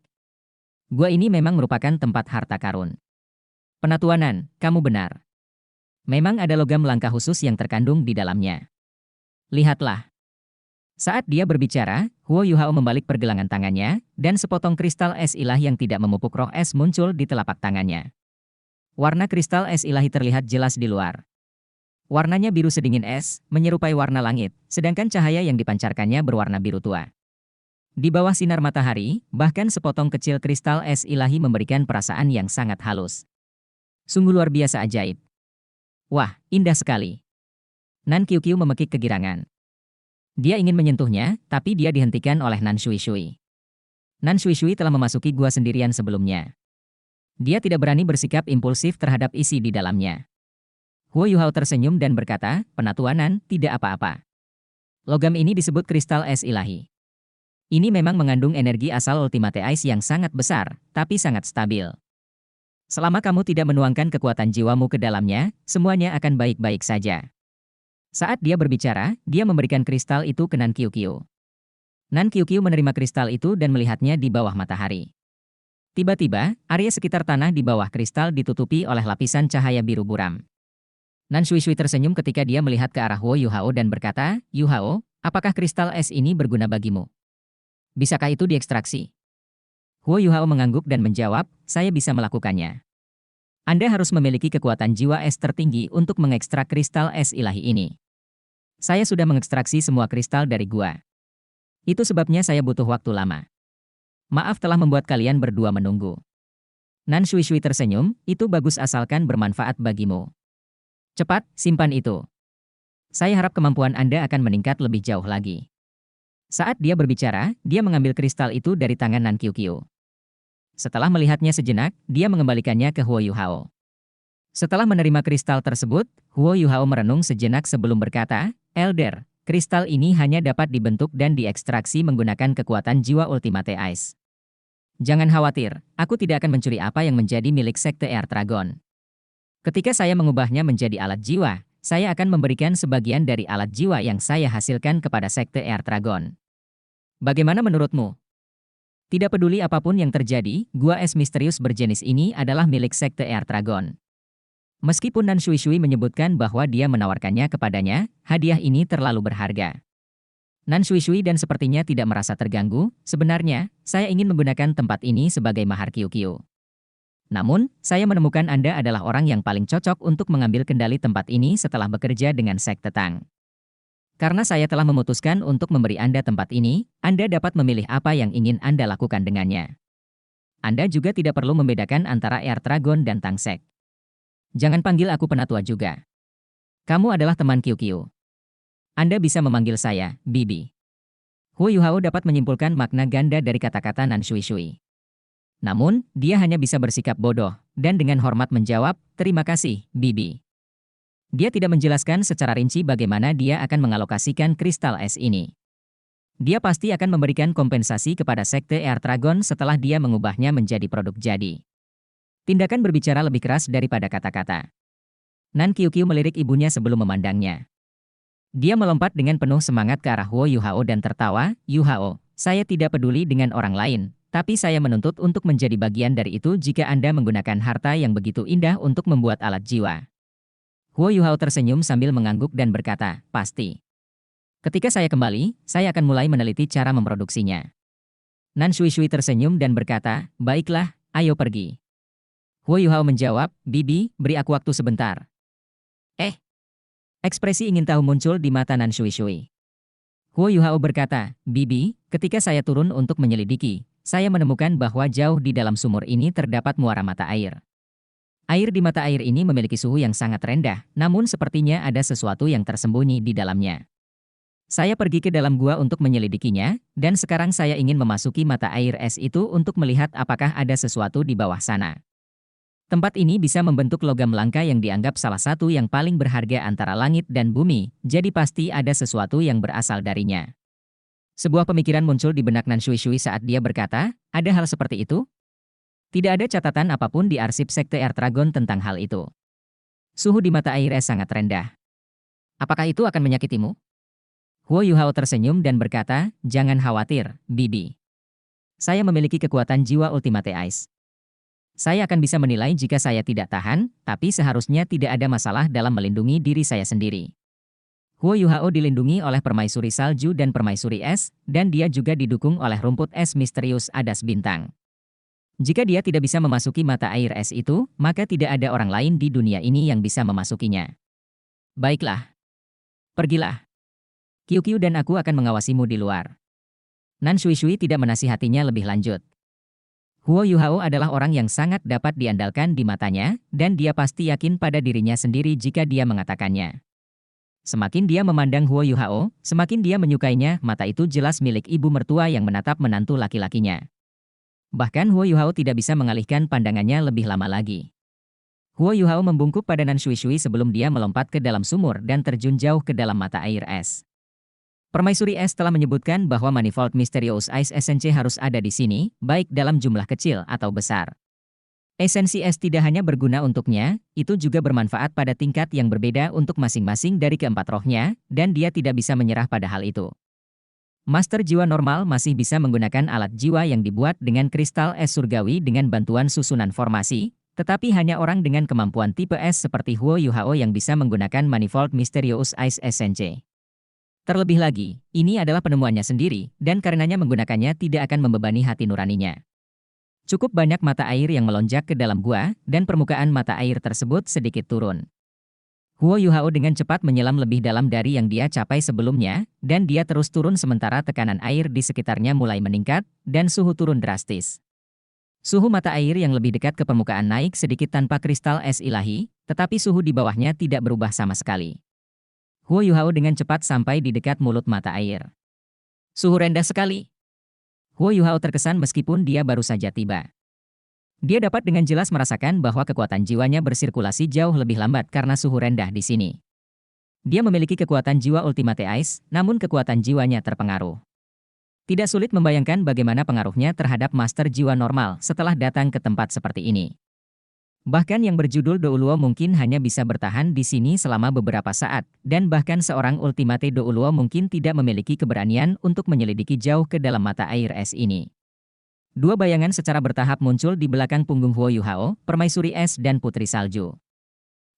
Gua ini memang merupakan tempat harta karun. Penatuanan, kamu benar. Memang ada logam langka khusus yang terkandung di dalamnya. Lihatlah. Saat dia berbicara, Huo Yuhao membalik pergelangan tangannya, dan sepotong kristal es ilahi yang tidak memupuk roh es muncul di telapak tangannya. Warna kristal es ilahi terlihat jelas di luar. Warnanya biru sedingin es, menyerupai warna langit, sedangkan cahaya yang dipancarkannya berwarna biru tua. Di bawah sinar matahari, bahkan sepotong kecil kristal es ilahi memberikan perasaan yang sangat halus. Sungguh luar biasa ajaib. Wah, indah sekali. Nan Qiuqiu memekik kegirangan. Dia ingin menyentuhnya, tapi dia dihentikan oleh Nan Shui Shui. Nan Shui Shui telah memasuki gua sendirian sebelumnya. Dia tidak berani bersikap impulsif terhadap isi di dalamnya. Huo Yuhao tersenyum dan berkata, penatuanan, tidak apa-apa. Logam ini disebut kristal es ilahi. Ini memang mengandung energi asal Ultimate Ice yang sangat besar, tapi sangat stabil. Selama kamu tidak menuangkan kekuatan jiwamu ke dalamnya, semuanya akan baik-baik saja. Saat dia berbicara, dia memberikan kristal itu ke Nan Qiuqiu. Nan Qiuqiu menerima kristal itu dan melihatnya di bawah matahari. Tiba-tiba, area sekitar tanah di bawah kristal ditutupi oleh lapisan cahaya biru buram. Nan Shui Shui tersenyum ketika dia melihat ke arah Huo Yuhao dan berkata, Yuhao, apakah kristal es ini berguna bagimu? Bisakah itu diekstraksi? Huo Yuhao mengangguk dan menjawab, saya bisa melakukannya. Anda harus memiliki kekuatan jiwa es tertinggi untuk mengekstrak kristal es ilahi ini. Saya sudah mengekstraksi semua kristal dari gua. Itu sebabnya saya butuh waktu lama. Maaf telah membuat kalian berdua menunggu. Nan Shui Shui tersenyum, itu bagus asalkan bermanfaat bagimu. Cepat, simpan itu. Saya harap kemampuan Anda akan meningkat lebih jauh lagi. Saat dia berbicara, dia mengambil kristal itu dari tangan Nan Qiuqiu. Setelah melihatnya sejenak, dia mengembalikannya ke Huo Yuhao. Setelah menerima kristal tersebut, Huo Yuhao merenung sejenak sebelum berkata, Elder, kristal ini hanya dapat dibentuk dan diekstraksi menggunakan kekuatan jiwa Ultimate Ice. Jangan khawatir, aku tidak akan mencuri apa yang menjadi milik Sekte Air Dragon. Ketika saya mengubahnya menjadi alat jiwa, saya akan memberikan sebagian dari alat jiwa yang saya hasilkan kepada Sekte Air Dragon. Bagaimana menurutmu? Tidak peduli apapun yang terjadi, gua es misterius berjenis ini adalah milik Sekte Air Dragon. Meskipun Nan Shui Shui menyebutkan bahwa dia menawarkannya kepadanya, hadiah ini terlalu berharga. Nan Shui Shui dan sepertinya tidak merasa terganggu, sebenarnya, saya ingin menggunakan tempat ini sebagai mahar Qiu. Namun, saya menemukan Anda adalah orang yang paling cocok untuk mengambil kendali tempat ini setelah bekerja dengan Sekte Tang. Karena saya telah memutuskan untuk memberi Anda tempat ini, Anda dapat memilih apa yang ingin Anda lakukan dengannya. Anda juga tidak perlu membedakan antara Air Dragon dan Tang Sek. Jangan panggil aku penatua juga. Kamu adalah teman Qiu. Anda bisa memanggil saya, Bibi. Huo Yuhao dapat menyimpulkan makna ganda dari kata-kata Nan Shui Shui. Namun, dia hanya bisa bersikap bodoh, dan dengan hormat menjawab, terima kasih, Bibi. Dia tidak menjelaskan secara rinci bagaimana dia akan mengalokasikan kristal es ini. Dia pasti akan memberikan kompensasi kepada Sekte Air Dragon setelah dia mengubahnya menjadi produk jadi. Tindakan berbicara lebih keras daripada kata-kata. Nan Qiu melirik ibunya sebelum memandangnya. Dia melompat dengan penuh semangat ke arah Huo Yuhao dan tertawa, Yuhao, saya tidak peduli dengan orang lain, tapi saya menuntut untuk menjadi bagian dari itu jika Anda menggunakan harta yang begitu indah untuk membuat alat jiwa. Huo Yuhao tersenyum sambil mengangguk dan berkata, pasti. Ketika saya kembali, saya akan mulai meneliti cara memproduksinya. Nan Shui Shui tersenyum dan berkata, baiklah, ayo pergi. Huo Yuhao menjawab, Bibi, beri aku waktu sebentar. Ekspresi ingin tahu muncul di mata Nan Shui Shui. Huo Yuhao berkata, Bibi, ketika saya turun untuk menyelidiki, saya menemukan bahwa jauh di dalam sumur ini terdapat muara mata air. Air di mata air ini memiliki suhu yang sangat rendah, namun sepertinya ada sesuatu yang tersembunyi di dalamnya. Saya pergi ke dalam gua untuk menyelidikinya, dan sekarang saya ingin memasuki mata air es itu untuk melihat apakah ada sesuatu di bawah sana. Tempat ini bisa membentuk logam langka yang dianggap salah satu yang paling berharga antara langit dan bumi, jadi pasti ada sesuatu yang berasal darinya. Sebuah pemikiran muncul di benak Nan Shui Shui saat dia berkata, ada hal seperti itu? Tidak ada catatan apapun di arsip Sekte Air Dragon tentang hal itu. Suhu di mata air es sangat rendah. Apakah itu akan menyakitimu? Huo Yuhao tersenyum dan berkata, jangan khawatir, Bibi. Saya memiliki kekuatan jiwa Ultimate Ice. Saya akan bisa menilai jika saya tidak tahan, tapi seharusnya tidak ada masalah dalam melindungi diri saya sendiri. Huo Yuhao dilindungi oleh permaisuri salju dan permaisuri es, dan dia juga didukung oleh rumput es misterius Adas Bintang. Jika dia tidak bisa memasuki mata air es itu, maka tidak ada orang lain di dunia ini yang bisa memasukinya. Baiklah. Pergilah. Qiu dan aku akan mengawasimu di luar. Nan Shui Shui tidak menasihatinya lebih lanjut. Huo Yuhao adalah orang yang sangat dapat diandalkan di matanya, dan dia pasti yakin pada dirinya sendiri jika dia mengatakannya. Semakin dia memandang Huo Yuhao, semakin dia menyukainya, mata itu jelas milik ibu mertua yang menatap menantu laki-lakinya. Bahkan Huo Yuhao tidak bisa mengalihkan pandangannya lebih lama lagi. Huo Yuhao membungkuk pada Nan Shui Shui sebelum dia melompat ke dalam sumur dan terjun jauh ke dalam mata air es. Permaisuri es telah menyebutkan bahwa Manifold Mysterious Ice Essence harus ada di sini, baik dalam jumlah kecil atau besar. Esensi es tidak hanya berguna untuknya, itu juga bermanfaat pada tingkat yang berbeda untuk masing-masing dari keempat rohnya, dan dia tidak bisa menyerah pada hal itu. Master jiwa normal masih bisa menggunakan alat jiwa yang dibuat dengan kristal es surgawi dengan bantuan susunan formasi, tetapi hanya orang dengan kemampuan tipe es seperti Huo Yuhao yang bisa menggunakan Manifold Mysterious Ice Essence. Terlebih lagi, ini adalah penemuannya sendiri, dan karenanya menggunakannya tidak akan membebani hati nuraninya. Cukup banyak mata air yang melonjak ke dalam gua, dan permukaan mata air tersebut sedikit turun. Huo Yuhao dengan cepat menyelam lebih dalam dari yang dia capai sebelumnya, dan dia terus turun sementara tekanan air di sekitarnya mulai meningkat, dan suhu turun drastis. Suhu mata air yang lebih dekat ke permukaan naik sedikit tanpa kristal es ilahi, tetapi suhu di bawahnya tidak berubah sama sekali. Huo Yuhao dengan cepat sampai di dekat mulut mata air. Suhu rendah sekali. Huo Yuhao terkesan meskipun dia baru saja tiba. Dia dapat dengan jelas merasakan bahwa kekuatan jiwanya bersirkulasi jauh lebih lambat karena suhu rendah di sini. Dia memiliki kekuatan jiwa Ultimate Ice, namun kekuatan jiwanya terpengaruh. Tidak sulit membayangkan bagaimana pengaruhnya terhadap master jiwa normal setelah datang ke tempat seperti ini. Bahkan yang berjudul Douluo mungkin hanya bisa bertahan di sini selama beberapa saat, dan bahkan seorang Ultimate Douluo mungkin tidak memiliki keberanian untuk menyelidiki jauh ke dalam mata air es ini. Dua bayangan secara bertahap muncul di belakang punggung Huo Yuhao, permaisuri es dan putri salju.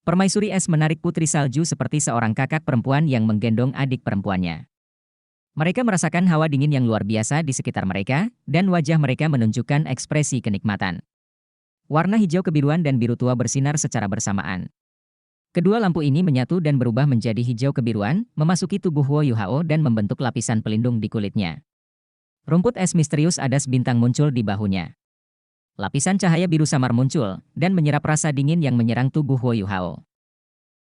Permaisuri es menarik putri salju seperti seorang kakak perempuan yang menggendong adik perempuannya. Mereka merasakan hawa dingin yang luar biasa di sekitar mereka, dan wajah mereka menunjukkan ekspresi kenikmatan. Warna hijau kebiruan dan biru tua bersinar secara bersamaan. Kedua lampu ini menyatu dan berubah menjadi hijau kebiruan, memasuki tubuh Huo Yuhao dan membentuk lapisan pelindung di kulitnya. Rumput es misterius adas bintang muncul di bahunya. Lapisan cahaya biru samar muncul, dan menyerap rasa dingin yang menyerang tubuh Huo Yuhao.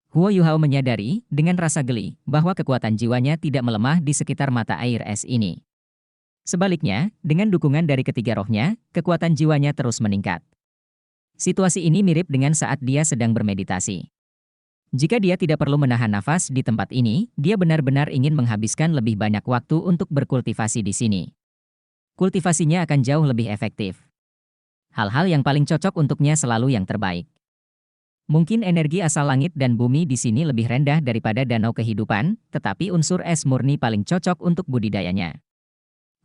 Huo Yuhao menyadari, dengan rasa geli, bahwa kekuatan jiwanya tidak melemah di sekitar mata air es ini. Sebaliknya, dengan dukungan dari ketiga rohnya, kekuatan jiwanya terus meningkat. Situasi ini mirip dengan saat dia sedang bermeditasi. Jika dia tidak perlu menahan nafas di tempat ini, dia benar-benar ingin menghabiskan lebih banyak waktu untuk berkultivasi di sini. Kultivasinya akan jauh lebih efektif. Hal-hal yang paling cocok untuknya selalu yang terbaik. Mungkin energi asal langit dan bumi di sini lebih rendah daripada danau kehidupan, tetapi unsur es murni paling cocok untuk budidayanya.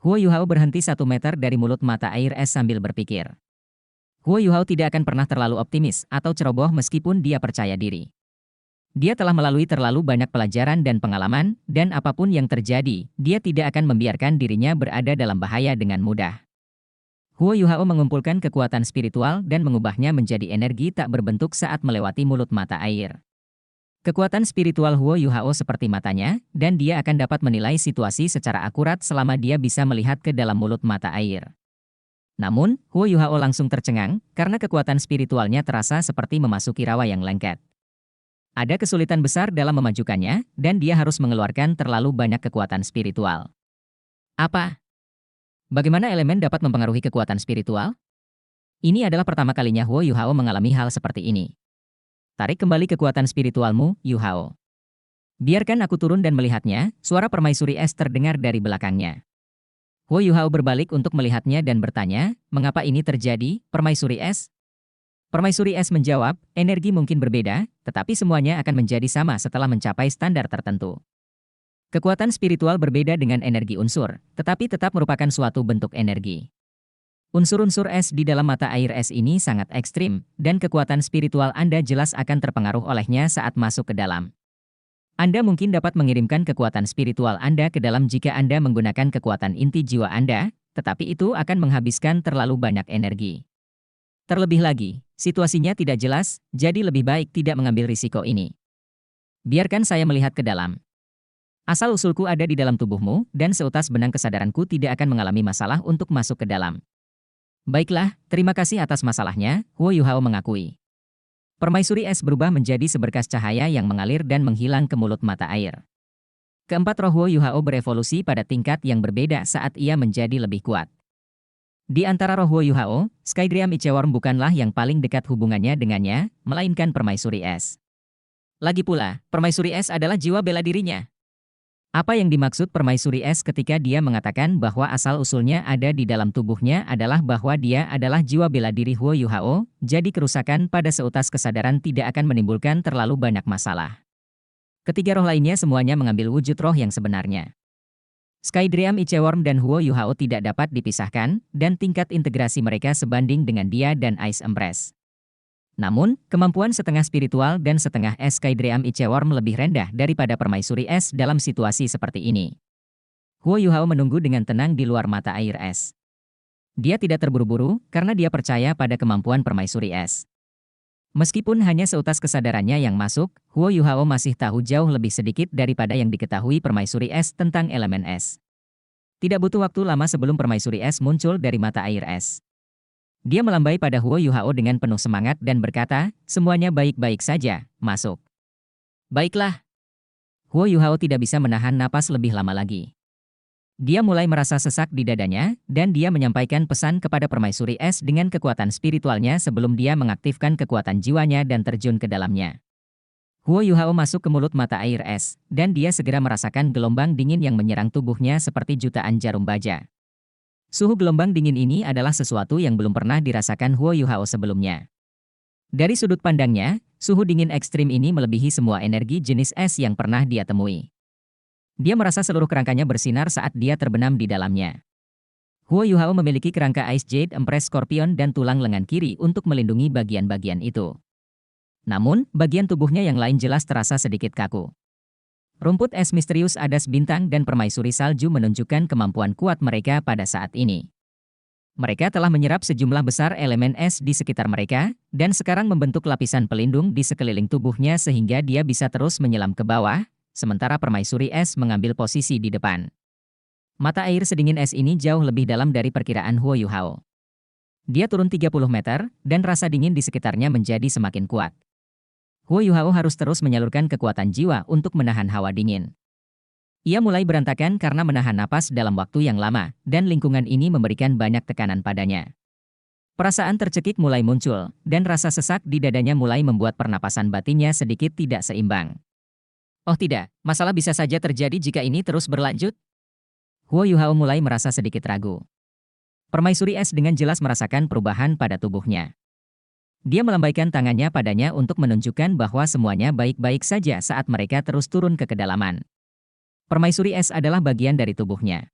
Huo Yuhao berhenti 1 meter dari mulut mata air es sambil berpikir. Huo Yuhao tidak akan pernah terlalu optimis atau ceroboh meskipun dia percaya diri. Dia telah melalui terlalu banyak pelajaran dan pengalaman, dan apapun yang terjadi, dia tidak akan membiarkan dirinya berada dalam bahaya dengan mudah. Huo Yuhao mengumpulkan kekuatan spiritual dan mengubahnya menjadi energi tak berbentuk saat melewati mulut mata air. Kekuatan spiritual Huo Yuhao seperti matanya, dan dia akan dapat menilai situasi secara akurat selama dia bisa melihat ke dalam mulut mata air. Namun, Huo Yuhao langsung tercengang, karena kekuatan spiritualnya terasa seperti memasuki rawa yang lengket. Ada kesulitan besar dalam memajukannya, dan dia harus mengeluarkan terlalu banyak kekuatan spiritual. Apa? Bagaimana elemen dapat mempengaruhi kekuatan spiritual? Ini adalah pertama kalinya Huo Yuhao mengalami hal seperti ini. Tarik kembali kekuatan spiritualmu, Yuhao. Biarkan aku turun dan melihatnya, suara permaisuri es terdengar dari belakangnya. Huo Yuhao berbalik untuk melihatnya dan bertanya, mengapa ini terjadi, permaisuri es? Permaisuri es menjawab, energi mungkin berbeda, tetapi semuanya akan menjadi sama setelah mencapai standar tertentu. Kekuatan spiritual berbeda dengan energi unsur, tetapi tetap merupakan suatu bentuk energi. Unsur-unsur es di dalam mata air es ini sangat ekstrim, dan kekuatan spiritual Anda jelas akan terpengaruh olehnya saat masuk ke dalam. Anda mungkin dapat mengirimkan kekuatan spiritual Anda ke dalam jika Anda menggunakan kekuatan inti jiwa Anda, tetapi itu akan menghabiskan terlalu banyak energi. Terlebih lagi, situasinya tidak jelas, jadi lebih baik tidak mengambil risiko ini. Biarkan saya melihat ke dalam. Asal-usulku ada di dalam tubuhmu, dan seutas benang kesadaranku tidak akan mengalami masalah untuk masuk ke dalam. Baiklah, terima kasih atas masalahnya, Huo Yuhao mengakui. Permaisuri es berubah menjadi seberkas cahaya yang mengalir dan menghilang ke mulut mata air. Keempat roh Huo Yuhao berevolusi pada tingkat yang berbeda saat ia menjadi lebih kuat. Di antara roh Huo Yuhao, Skydream Iceworm bukanlah yang paling dekat hubungannya dengannya, melainkan permaisuri es. Lagi pula, permaisuri es adalah jiwa bela dirinya. Apa yang dimaksud permaisuri es ketika dia mengatakan bahwa asal-usulnya ada di dalam tubuhnya adalah bahwa dia adalah jiwa bela diri Huo Yuhao, jadi kerusakan pada seutas kesadaran tidak akan menimbulkan terlalu banyak masalah. Ketiga roh lainnya semuanya mengambil wujud roh yang sebenarnya. Skydream Iceworm dan Huo Yuhao tidak dapat dipisahkan, dan tingkat integrasi mereka sebanding dengan dia dan Ice Empress. Namun, kemampuan setengah spiritual dan setengah es Skydream Iceworm lebih rendah daripada permaisuri es dalam situasi seperti ini. Huo Yuhao menunggu dengan tenang di luar mata air es. Dia tidak terburu-buru, karena dia percaya pada kemampuan permaisuri es. Meskipun hanya seutas kesadarannya yang masuk, Huo Yuhao masih tahu jauh lebih sedikit daripada yang diketahui permaisuri es tentang elemen es. Tidak butuh waktu lama sebelum permaisuri es muncul dari mata air es. Dia melambai pada Huo Yuhao dengan penuh semangat dan berkata, semuanya baik-baik saja, masuk. Baiklah. Huo Yuhao tidak bisa menahan napas lebih lama lagi. Dia mulai merasa sesak di dadanya, dan dia menyampaikan pesan kepada permaisuri es dengan kekuatan spiritualnya sebelum dia mengaktifkan kekuatan jiwanya dan terjun ke dalamnya. Huo Yuhao masuk ke mulut mata air es, dan dia segera merasakan gelombang dingin yang menyerang tubuhnya seperti jutaan jarum baja. Suhu gelombang dingin ini adalah sesuatu yang belum pernah dirasakan Huo Yuhao sebelumnya. Dari sudut pandangnya, suhu dingin ekstrim ini melebihi semua energi jenis es yang pernah dia temui. Dia merasa seluruh kerangkanya bersinar saat dia terbenam di dalamnya. Huo Yuhao memiliki kerangka Ice Jade Empress Scorpion dan tulang lengan kiri untuk melindungi bagian-bagian itu. Namun, bagian tubuhnya yang lain jelas terasa sedikit kaku. Rumput es misterius Adas Bintang dan permaisuri salju menunjukkan kemampuan kuat mereka pada saat ini. Mereka telah menyerap sejumlah besar elemen es di sekitar mereka, dan sekarang membentuk lapisan pelindung di sekeliling tubuhnya sehingga dia bisa terus menyelam ke bawah, sementara permaisuri es mengambil posisi di depan. Mata air sedingin es ini jauh lebih dalam dari perkiraan Huo Yuhao. Dia turun 30 meter, dan rasa dingin di sekitarnya menjadi semakin kuat. Huo Yuhao harus terus menyalurkan kekuatan jiwa untuk menahan hawa dingin. Ia mulai berantakan karena menahan napas dalam waktu yang lama, dan lingkungan ini memberikan banyak tekanan padanya. Perasaan tercekik mulai muncul, dan rasa sesak di dadanya mulai membuat pernapasan batinnya sedikit tidak seimbang. Oh tidak, masalah bisa saja terjadi jika ini terus berlanjut. Huo Yuhao mulai merasa sedikit ragu. Permaisuri es dengan jelas merasakan perubahan pada tubuhnya. Dia melambaikan tangannya padanya untuk menunjukkan bahwa semuanya baik-baik saja saat mereka terus turun ke kedalaman. Permaisuri es adalah bagian dari tubuhnya.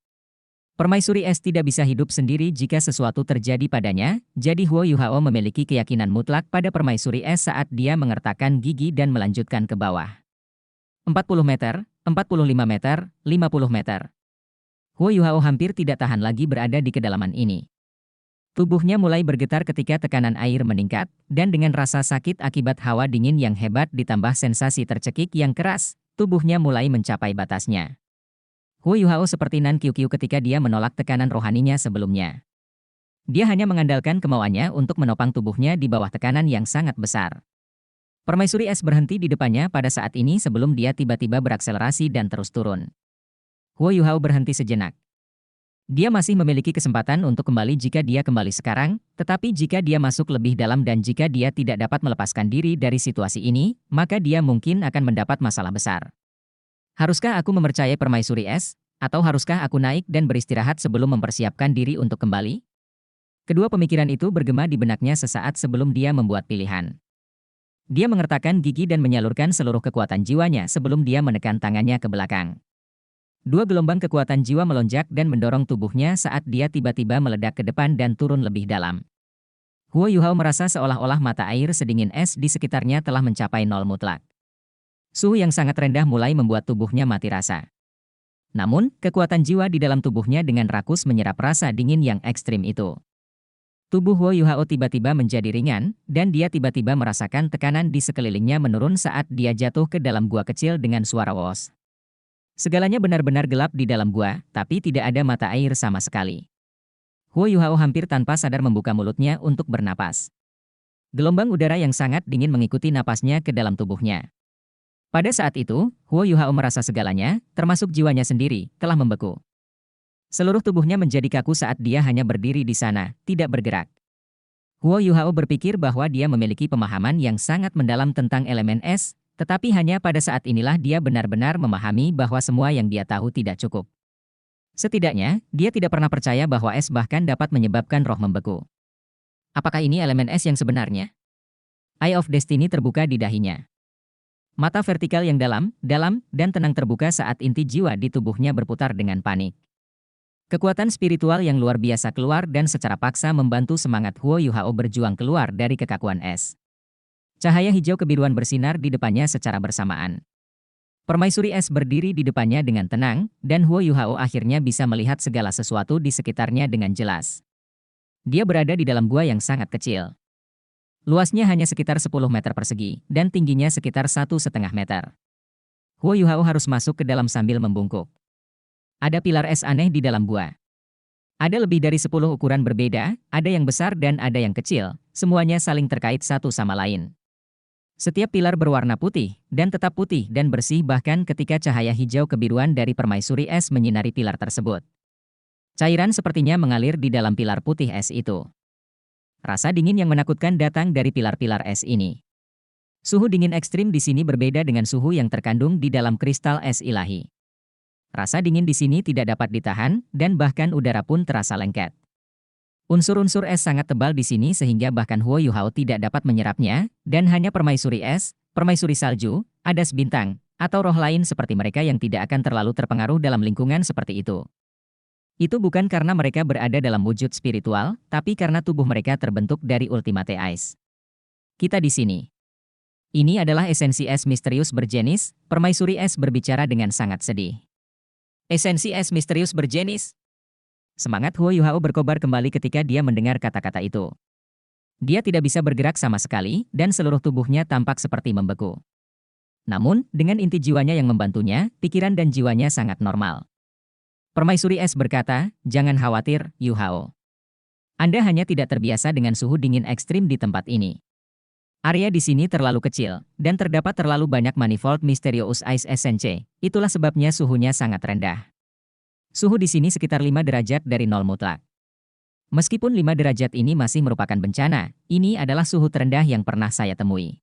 Permaisuri es tidak bisa hidup sendiri jika sesuatu terjadi padanya, jadi Huo Yuhao memiliki keyakinan mutlak pada permaisuri es saat dia mengertakkan gigi dan melanjutkan ke bawah. 40 meter, 45 meter, 50 meter. Huo Yuhao hampir tidak tahan lagi berada di kedalaman ini. Tubuhnya mulai bergetar ketika tekanan air meningkat, dan dengan rasa sakit akibat hawa dingin yang hebat ditambah sensasi tercekik yang keras, tubuhnya mulai mencapai batasnya. Huo Yuhao seperti Nan Qiuqiu ketika dia menolak tekanan rohaninya sebelumnya. Dia hanya mengandalkan kemauannya untuk menopang tubuhnya di bawah tekanan yang sangat besar. Permaisuri es berhenti di depannya pada saat ini sebelum dia tiba-tiba berakselerasi dan terus turun. Huo Yuhao berhenti sejenak. Dia masih memiliki kesempatan untuk kembali jika dia kembali sekarang, tetapi jika dia masuk lebih dalam dan jika dia tidak dapat melepaskan diri dari situasi ini, maka dia mungkin akan mendapat masalah besar. Haruskah aku mempercayai permaisuri es, atau haruskah aku naik dan beristirahat sebelum mempersiapkan diri untuk kembali? Kedua pemikiran itu bergema di benaknya sesaat sebelum dia membuat pilihan. Dia mengertakkan gigi dan menyalurkan seluruh kekuatan jiwanya sebelum dia menekan tangannya ke belakang. Dua gelombang kekuatan jiwa melonjak dan mendorong tubuhnya saat dia tiba-tiba meledak ke depan dan turun lebih dalam. Huo Yuhao merasa seolah-olah mata air sedingin es di sekitarnya telah mencapai nol mutlak. Suhu yang sangat rendah mulai membuat tubuhnya mati rasa. Namun, kekuatan jiwa di dalam tubuhnya dengan rakus menyerap rasa dingin yang ekstrim itu. Tubuh Huo Yuhao tiba-tiba menjadi ringan, dan dia tiba-tiba merasakan tekanan di sekelilingnya menurun saat dia jatuh ke dalam gua kecil dengan suara wos. Segalanya benar-benar gelap di dalam gua, tapi tidak ada mata air sama sekali. Huo Yuhao hampir tanpa sadar membuka mulutnya untuk bernapas. Gelombang udara yang sangat dingin mengikuti napasnya ke dalam tubuhnya. Pada saat itu, Huo Yuhao merasa segalanya, termasuk jiwanya sendiri, telah membeku. Seluruh tubuhnya menjadi kaku saat dia hanya berdiri di sana, tidak bergerak. Huo Yuhao berpikir bahwa dia memiliki pemahaman yang sangat mendalam tentang elemen es, tetapi hanya pada saat inilah dia benar-benar memahami bahwa semua yang dia tahu tidak cukup. Setidaknya, dia tidak pernah percaya bahwa es bahkan dapat menyebabkan roh membeku. Apakah ini elemen es yang sebenarnya? Eye of Destiny terbuka di dahinya. Mata vertikal yang dalam, dan tenang terbuka saat inti jiwa di tubuhnya berputar dengan panik. Kekuatan spiritual yang luar biasa keluar dan secara paksa membantu semangat Huo Yuhao berjuang keluar dari kekakuan es. Cahaya hijau kebiruan bersinar di depannya secara bersamaan. Permaisuri es berdiri di depannya dengan tenang, dan Huo Yuhao akhirnya bisa melihat segala sesuatu di sekitarnya dengan jelas. Dia berada di dalam gua yang sangat kecil. Luasnya hanya sekitar 10 meter persegi, dan tingginya sekitar 1,5 meter. Huo Yuhao harus masuk ke dalam sambil membungkuk. Ada pilar es aneh di dalam gua. Ada lebih dari 10 ukuran berbeda, ada yang besar dan ada yang kecil, semuanya saling terkait satu sama lain. Setiap pilar berwarna putih, dan tetap putih dan bersih bahkan ketika cahaya hijau kebiruan dari permaisuri es menyinari pilar tersebut. Cairan sepertinya mengalir di dalam pilar putih es itu. Rasa dingin yang menakutkan datang dari pilar-pilar es ini. Suhu dingin ekstrim di sini berbeda dengan suhu yang terkandung di dalam kristal es ilahi. Rasa dingin di sini tidak dapat ditahan, dan bahkan udara pun terasa lengket. Unsur-unsur es sangat tebal di sini sehingga bahkan Huo Yuhao tidak dapat menyerapnya, dan hanya permaisuri es, permaisuri salju, Adas Bintang, atau roh lain seperti mereka yang tidak akan terlalu terpengaruh dalam lingkungan seperti itu. Itu bukan karena mereka berada dalam wujud spiritual, tapi karena tubuh mereka terbentuk dari Ultimate Ice. Kita di sini. Ini adalah esensi es misterius berjenis, Permaisuri es berbicara dengan sangat sedih. Esensi es misterius berjenis. Semangat Huo Yuhao berkobar kembali ketika dia mendengar kata-kata itu. Dia tidak bisa bergerak sama sekali, dan seluruh tubuhnya tampak seperti membeku. Namun, dengan inti jiwanya yang membantunya, pikiran dan jiwanya sangat normal. Permaisuri es berkata, "Jangan khawatir, Yuhao. Anda hanya tidak terbiasa dengan suhu dingin ekstrim di tempat ini. Area di sini terlalu kecil, dan terdapat terlalu banyak manifold Mysterious Ice SNC, itulah sebabnya suhunya sangat rendah. Suhu di sini sekitar 5 derajat dari nol mutlak. Meskipun 5 derajat ini masih merupakan bencana, ini adalah suhu terendah yang pernah saya temui."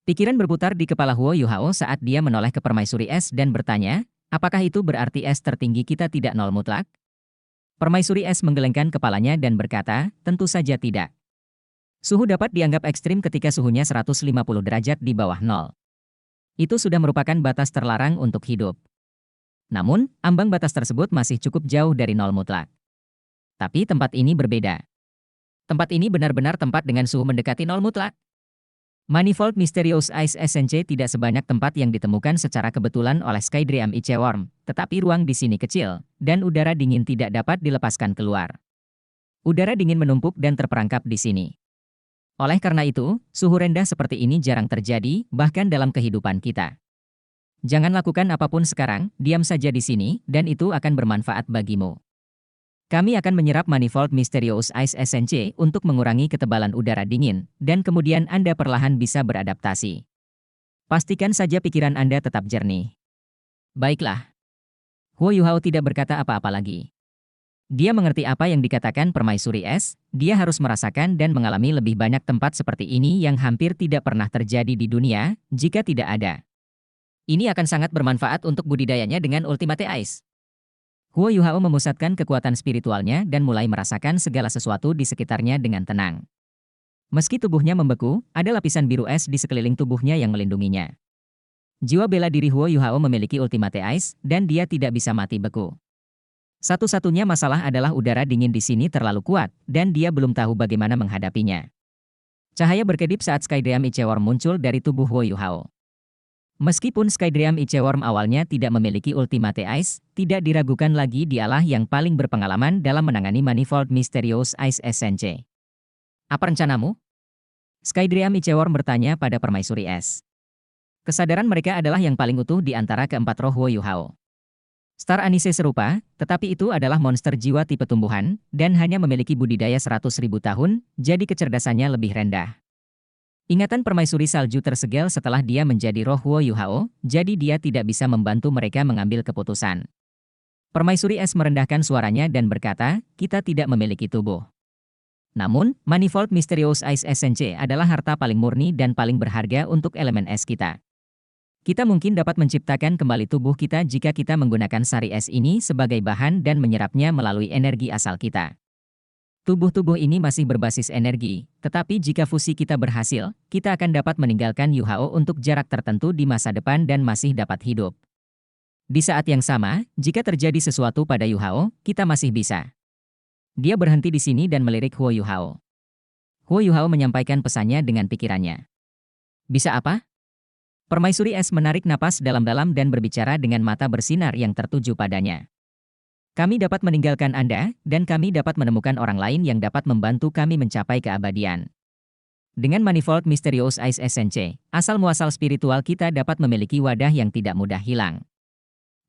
Pikiran berputar di kepala Huo Yuhao saat dia menoleh ke permaisuri es dan bertanya, apakah itu berarti es tertinggi kita tidak nol mutlak? Permaisuri es menggelengkan kepalanya dan berkata, tentu saja tidak. Suhu dapat dianggap ekstrim ketika suhunya 150 derajat di bawah nol. Itu sudah merupakan batas terlarang untuk hidup. Namun, ambang batas tersebut masih cukup jauh dari nol mutlak. Tapi tempat ini berbeda. Tempat ini benar-benar tempat dengan suhu mendekati nol mutlak. Manifold Mysterious Ice SNC tidak sebanyak tempat yang ditemukan secara kebetulan oleh Skydream Iceworm, tetapi ruang di sini kecil, dan udara dingin tidak dapat dilepaskan keluar. Udara dingin menumpuk dan terperangkap di sini. Oleh karena itu, suhu rendah seperti ini jarang terjadi, bahkan dalam kehidupan kita. Jangan lakukan apapun sekarang, diam saja di sini, dan itu akan bermanfaat bagimu. Kami akan menyerap Manifold Mysterious Ice SNC untuk mengurangi ketebalan udara dingin, dan kemudian Anda perlahan bisa beradaptasi. Pastikan saja pikiran Anda tetap jernih. Baiklah. Huo Yuhao tidak berkata apa-apa lagi. Dia mengerti apa yang dikatakan permaisuri es, dia harus merasakan dan mengalami lebih banyak tempat seperti ini yang hampir tidak pernah terjadi di dunia, jika tidak ada. Ini akan sangat bermanfaat untuk budidayanya dengan Ultimate Ice. Huo Yuhao memusatkan kekuatan spiritualnya dan mulai merasakan segala sesuatu di sekitarnya dengan tenang. Meski tubuhnya membeku, ada lapisan biru es di sekeliling tubuhnya yang melindunginya. Jiwa bela diri Huo Yuhao memiliki Ultimate Ice, dan dia tidak bisa mati beku. Satu-satunya masalah adalah udara dingin di sini terlalu kuat, dan dia belum tahu bagaimana menghadapinya. Cahaya berkedip saat Skydream Iceworm muncul dari tubuh Huo Yuhao. Meskipun Skydream Iceworm awalnya tidak memiliki Ultimate Ice, tidak diragukan lagi dialah yang paling berpengalaman dalam menangani Manifold Mysterious Ice SNC. Apa rencanamu? Skydream Iceworm bertanya pada permaisuri es. Kesadaran mereka adalah yang paling utuh di antara keempat roh Huo Yuhao. Star Anise serupa, tetapi itu adalah monster jiwa tipe tumbuhan, dan hanya memiliki budidaya 100.000 tahun, jadi kecerdasannya lebih rendah. Ingatan permaisuri salju tersegel setelah dia menjadi roh Huo Yuhao, jadi dia tidak bisa membantu mereka mengambil keputusan. Permaisuri es merendahkan suaranya dan berkata, kita tidak memiliki tubuh. Namun, Manifold Mysterious Ice SNC adalah harta paling murni dan paling berharga untuk elemen es kita. Kita mungkin dapat menciptakan kembali tubuh kita jika kita menggunakan sari es ini sebagai bahan dan menyerapnya melalui energi asal kita. Tubuh-tubuh ini masih berbasis energi, tetapi jika fusi kita berhasil, kita akan dapat meninggalkan Yuhao untuk jarak tertentu di masa depan dan masih dapat hidup. Di saat yang sama, jika terjadi sesuatu pada Yuhao, kita masih bisa. Dia berhenti di sini dan melirik Huo Yuhao. Huo Yuhao menyampaikan pesannya dengan pikirannya. Bisa apa? Permaisuri es menarik napas dalam-dalam dan berbicara dengan mata bersinar yang tertuju padanya. Kami dapat meninggalkan Anda, dan kami dapat menemukan orang lain yang dapat membantu kami mencapai keabadian. Dengan Manifold Mysterious Ice SNC, asal-muasal spiritual kita dapat memiliki wadah yang tidak mudah hilang.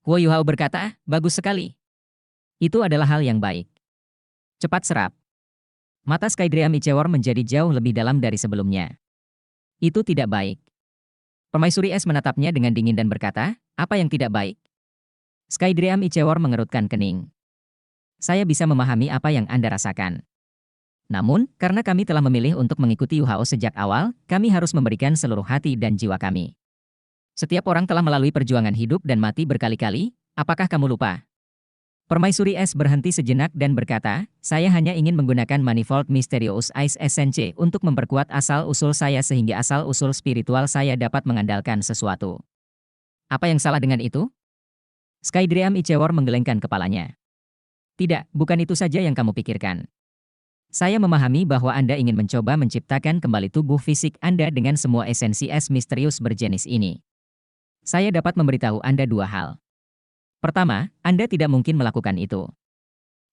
Huo Yuhao berkata, bagus sekali. Itu adalah hal yang baik. Cepat serap. Mata Skydream Iceworm menjadi jauh lebih dalam dari sebelumnya. Itu tidak baik. Permaisuri es menatapnya dengan dingin dan berkata, apa yang tidak baik? Skydream Iceworm mengerutkan kening. Saya bisa memahami apa yang Anda rasakan. Namun, karena kami telah memilih untuk mengikuti Yuhao sejak awal, kami harus memberikan seluruh hati dan jiwa kami. Setiap orang telah melalui perjuangan hidup dan mati berkali-kali, apakah kamu lupa? Permaisuri es berhenti sejenak dan berkata, saya hanya ingin menggunakan Manifold Mysterious Ice SNC untuk memperkuat asal-usul saya sehingga asal-usul spiritual saya dapat mengandalkan sesuatu. Apa yang salah dengan itu? Skydream Iceworm menggelengkan kepalanya. Tidak, bukan itu saja yang kamu pikirkan. Saya memahami bahwa Anda ingin mencoba menciptakan kembali tubuh fisik Anda dengan semua esensi es misterius berjenis ini. Saya dapat memberitahu Anda dua hal. Pertama, Anda tidak mungkin melakukan itu.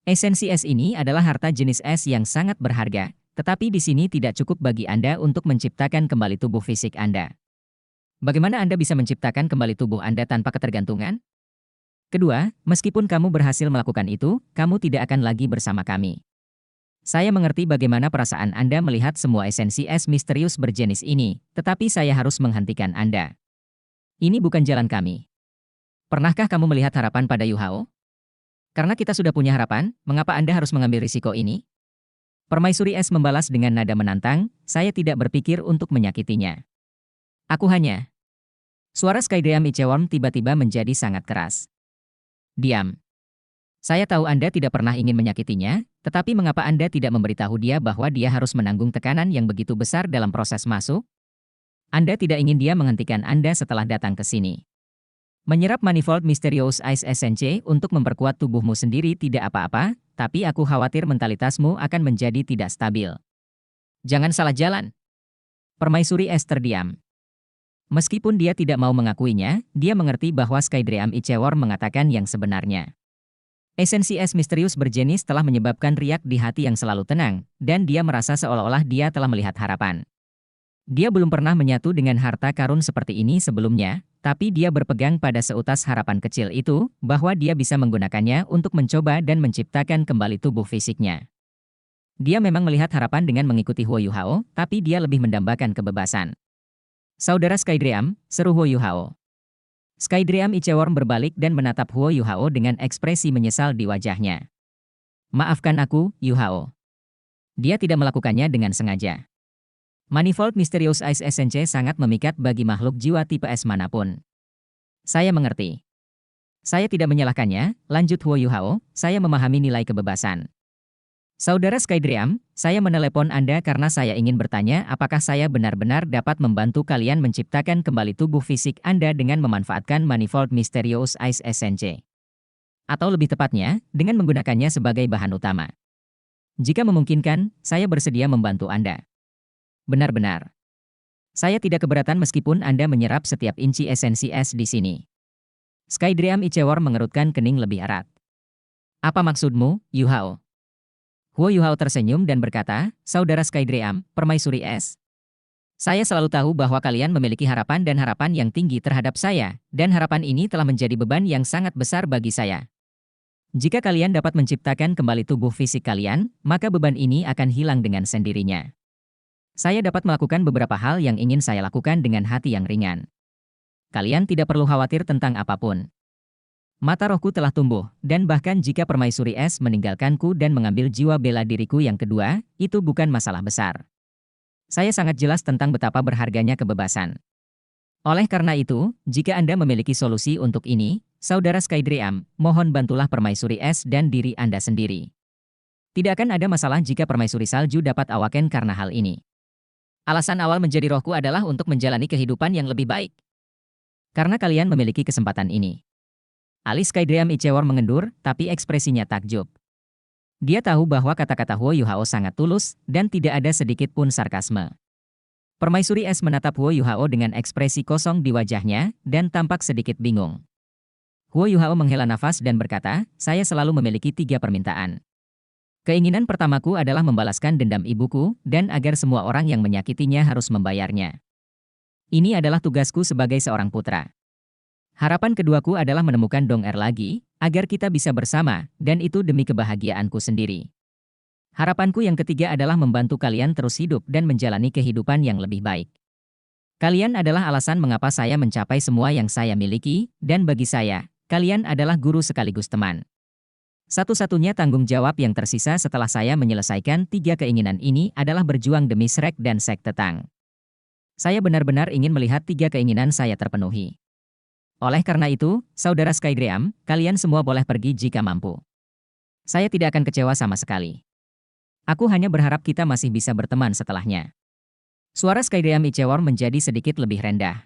Esensi es ini adalah harta jenis es yang sangat berharga, tetapi di sini tidak cukup bagi Anda untuk menciptakan kembali tubuh fisik Anda. Bagaimana Anda bisa menciptakan kembali tubuh Anda tanpa ketergantungan? Kedua, meskipun kamu berhasil melakukan itu, kamu tidak akan lagi bersama kami. Saya mengerti bagaimana perasaan Anda melihat semua esensi es misterius berjenis ini, tetapi saya harus menghentikan Anda. Ini bukan jalan kami. Pernahkah kamu melihat harapan pada Yuhao? Karena kita sudah punya harapan, mengapa Anda harus mengambil risiko ini? Permaisuri es membalas dengan nada menantang, saya tidak berpikir untuk menyakitinya. Aku hanya... Suara Skydream Ichewon tiba-tiba menjadi sangat keras. Diam. Saya tahu Anda tidak pernah ingin menyakitinya, tetapi mengapa Anda tidak memberitahu dia bahwa dia harus menanggung tekanan yang begitu besar dalam proses masuk? Anda tidak ingin dia menghentikan Anda setelah datang ke sini. Menyerap Manifold Mysterious Ice SNC untuk memperkuat tubuhmu sendiri tidak apa-apa, tapi aku khawatir mentalitasmu akan menjadi tidak stabil. Jangan salah jalan. Permaisuri es terdiam. Meskipun dia tidak mau mengakuinya, dia mengerti bahwa Skydream Ichewon mengatakan yang sebenarnya. Esensi es misterius berjenis telah menyebabkan riak di hati yang selalu tenang, dan dia merasa seolah-olah dia telah melihat harapan. Dia belum pernah menyatu dengan harta karun seperti ini sebelumnya, tapi dia berpegang pada seutas harapan kecil itu, bahwa dia bisa menggunakannya untuk mencoba dan menciptakan kembali tubuh fisiknya. Dia memang melihat harapan dengan mengikuti Huo Yuhao, tapi dia lebih mendambakan kebebasan. Saudara Skydream, seru Huo Yuhao. Skydream Ichewon berbalik dan menatap Huo Yuhao dengan ekspresi menyesal di wajahnya. Maafkan aku, Yuhao. Dia tidak melakukannya dengan sengaja. Manifold Mysterious Ice SNC sangat memikat bagi makhluk jiwa tipe es manapun. Saya mengerti. Saya tidak menyalahkannya, lanjut Huo Yuhao, saya memahami nilai kebebasan. Saudara Skydream, saya menelepon Anda karena saya ingin bertanya apakah saya benar-benar dapat membantu kalian menciptakan kembali tubuh fisik Anda dengan memanfaatkan Manifold Mysterious Ice SNC. Atau lebih tepatnya, dengan menggunakannya sebagai bahan utama. Jika memungkinkan, saya bersedia membantu Anda. Benar-benar. Saya tidak keberatan meskipun Anda menyerap setiap inci esensi es di sini. Skydream Ichewon mengerutkan kening lebih erat. Apa maksudmu, Yuhao? Huo Yuhao tersenyum dan berkata, Saudara Skydream, permaisuri es. Saya selalu tahu bahwa kalian memiliki harapan dan harapan yang tinggi terhadap saya, dan harapan ini telah menjadi beban yang sangat besar bagi saya. Jika kalian dapat menciptakan kembali tubuh fisik kalian, maka beban ini akan hilang dengan sendirinya. Saya dapat melakukan beberapa hal yang ingin saya lakukan dengan hati yang ringan. Kalian tidak perlu khawatir tentang apapun. Mata rohku telah tumbuh, dan bahkan jika permaisuri es meninggalkanku dan mengambil jiwa bela diriku yang kedua, itu bukan masalah besar. Saya sangat jelas tentang betapa berharganya kebebasan. Oleh karena itu, jika Anda memiliki solusi untuk ini, Saudara Skydream, mohon bantulah permaisuri es dan diri Anda sendiri. Tidak akan ada masalah jika permaisuri salju dapat awaken karena hal ini. Alasan awal menjadi rohku adalah untuk menjalani kehidupan yang lebih baik. Karena kalian memiliki kesempatan ini. Alis Skydream Ichewon mengendur, tapi ekspresinya takjub. Dia tahu bahwa kata-kata Huo Yuhao sangat tulus, dan tidak ada sedikit pun sarkasme. Permaisuri es menatap Huo Yuhao dengan ekspresi kosong di wajahnya, dan tampak sedikit bingung. Huo Yuhao menghela nafas dan berkata, saya selalu memiliki 3 permintaan. Keinginan pertamaku adalah membalaskan dendam ibuku, dan agar semua orang yang menyakitinya harus membayarnya. Ini adalah tugasku sebagai seorang putra. Harapan keduaku adalah menemukan Dong Er lagi, agar kita bisa bersama, dan itu demi kebahagiaanku sendiri. Harapanku yang ketiga adalah membantu kalian terus hidup dan menjalani kehidupan yang lebih baik. Kalian adalah alasan mengapa saya mencapai semua yang saya miliki, dan bagi saya, kalian adalah guru sekaligus teman. Satu-satunya tanggung jawab yang tersisa setelah saya menyelesaikan 3 keinginan ini adalah berjuang demi Shrek dan sekte Tang. Saya benar-benar ingin melihat 3 keinginan saya terpenuhi. Oleh karena itu, Saudara Skydream, kalian semua boleh pergi jika mampu. Saya tidak akan kecewa sama sekali. Aku hanya berharap kita masih bisa berteman setelahnya. Suara Skydream Ichewon menjadi sedikit lebih rendah.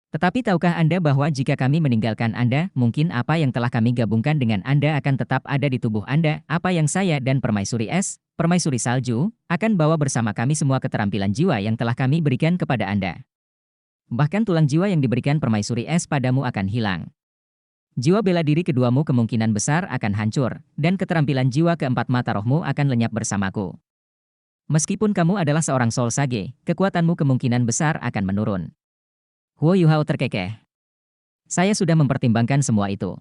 Tetapi tahukah Anda bahwa jika kami meninggalkan Anda, mungkin apa yang telah kami gabungkan dengan Anda akan tetap ada di tubuh Anda, apa yang saya dan permaisuri es, Permaisuri salju, akan bawa bersama kami semua keterampilan jiwa yang telah kami berikan kepada Anda. Bahkan tulang jiwa yang diberikan permaisuri es padamu akan hilang. Jiwa bela diri keduamu kemungkinan besar akan hancur, dan keterampilan jiwa keempat mata rohmu akan lenyap bersamaku. Meskipun kamu adalah seorang Soul Sage, kekuatanmu kemungkinan besar akan menurun. Huo Yuhao terkekeh. Saya sudah mempertimbangkan semua itu.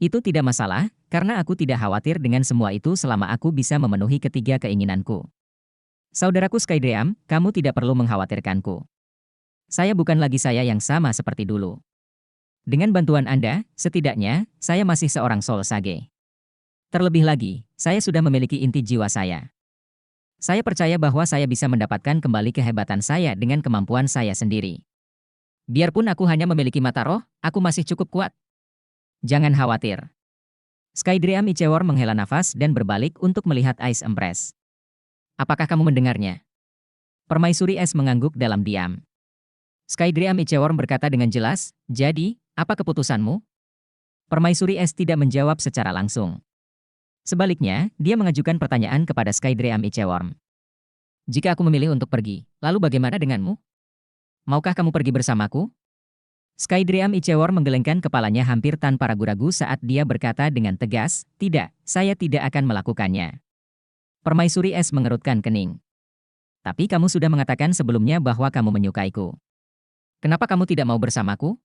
Itu tidak masalah, karena aku tidak khawatir dengan semua itu selama aku bisa memenuhi ketiga keinginanku. Saudaraku Skydream, kamu tidak perlu mengkhawatirkanku. Saya bukan lagi saya yang sama seperti dulu. Dengan bantuan Anda, setidaknya, saya masih seorang Soul Sage. Terlebih lagi, saya sudah memiliki inti jiwa saya. Saya percaya bahwa saya bisa mendapatkan kembali kehebatan saya dengan kemampuan saya sendiri. Biarpun aku hanya memiliki mata roh, aku masih cukup kuat. Jangan khawatir. Skydream Ichewor menghela nafas dan berbalik untuk melihat Ice Empress. Apakah kamu mendengarnya? Permaisuri es mengangguk dalam diam. Skydream Ichewor berkata dengan jelas, jadi, apa keputusanmu? Permaisuri es tidak menjawab secara langsung. Sebaliknya, dia mengajukan pertanyaan kepada Skydream Ichewor. Jika aku memilih untuk pergi, lalu bagaimana denganmu? Maukah kamu pergi bersamaku? Skydream Ichewor menggelengkan kepalanya hampir tanpa ragu-ragu saat dia berkata dengan tegas, tidak, saya tidak akan melakukannya. Permaisuri es mengerutkan kening. Tapi kamu sudah mengatakan sebelumnya bahwa kamu menyukaiku. Kenapa kamu tidak mau bersamaku?